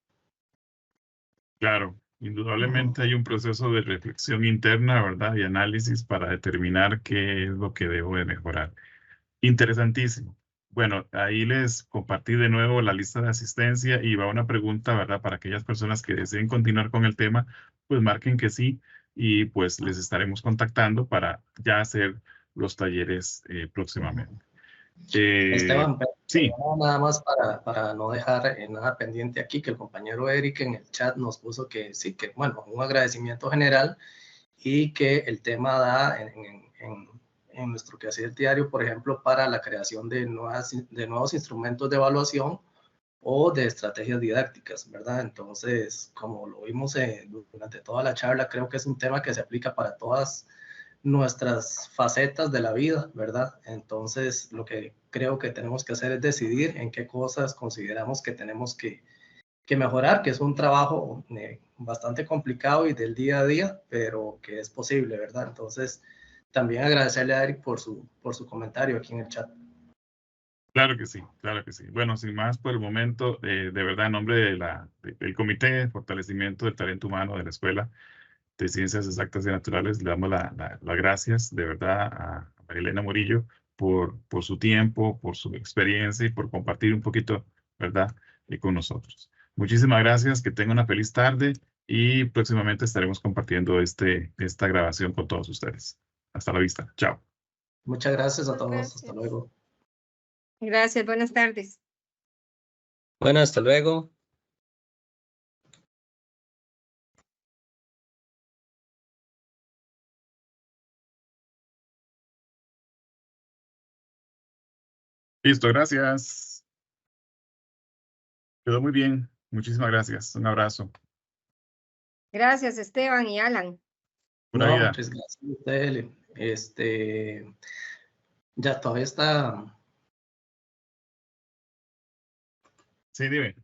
Claro, indudablemente hay un proceso de reflexión interna, ¿verdad? Y análisis para determinar qué es lo que debo de mejorar. Interesantísimo. Bueno, ahí les compartí de nuevo la lista de asistencia y va una pregunta, ¿verdad? Para aquellas personas que deseen continuar con el tema, pues marquen que sí y pues les estaremos contactando para ya hacer los talleres próximamente. Esteban, sí. Nada más para no dejar nada pendiente aquí, que el compañero Eric en el chat nos puso que sí, que bueno, un agradecimiento general y que el tema da en nuestro quehacer diario, por ejemplo, para la creación de nuevos instrumentos de evaluación o de estrategias didácticas, ¿verdad? Entonces, como lo vimos durante toda la charla, creo que es un tema que se aplica para todas nuestras facetas de la vida, ¿verdad? Entonces, lo que creo que tenemos que hacer es decidir en qué cosas consideramos que tenemos que mejorar, que es un trabajo bastante complicado y del día a día, pero que es posible, ¿verdad? Entonces, también agradecerle a Eric por su comentario aquí en el chat. Claro que sí, claro que sí. Bueno, sin más por el momento, de verdad, en nombre del Comité de Fortalecimiento del Talento Humano de la Escuela de Ciencias Exactas y Naturales, le damos las gracias de verdad a Marielena Morillo por su tiempo, por su experiencia y por compartir un poquito, ¿verdad?, con nosotros. Muchísimas gracias, que tengan una feliz tarde y próximamente estaremos compartiendo esta grabación con todos ustedes. Hasta la vista. Chao. Muchas gracias a todos. Gracias. Hasta luego. Gracias, buenas tardes. Bueno, hasta luego. Listo, gracias. Quedó muy bien. Muchísimas gracias. Un abrazo. Gracias, Esteban y Alan. Pura No, vida. muchas gracias a usted, Eli. Ya todavía está. Sí, dime.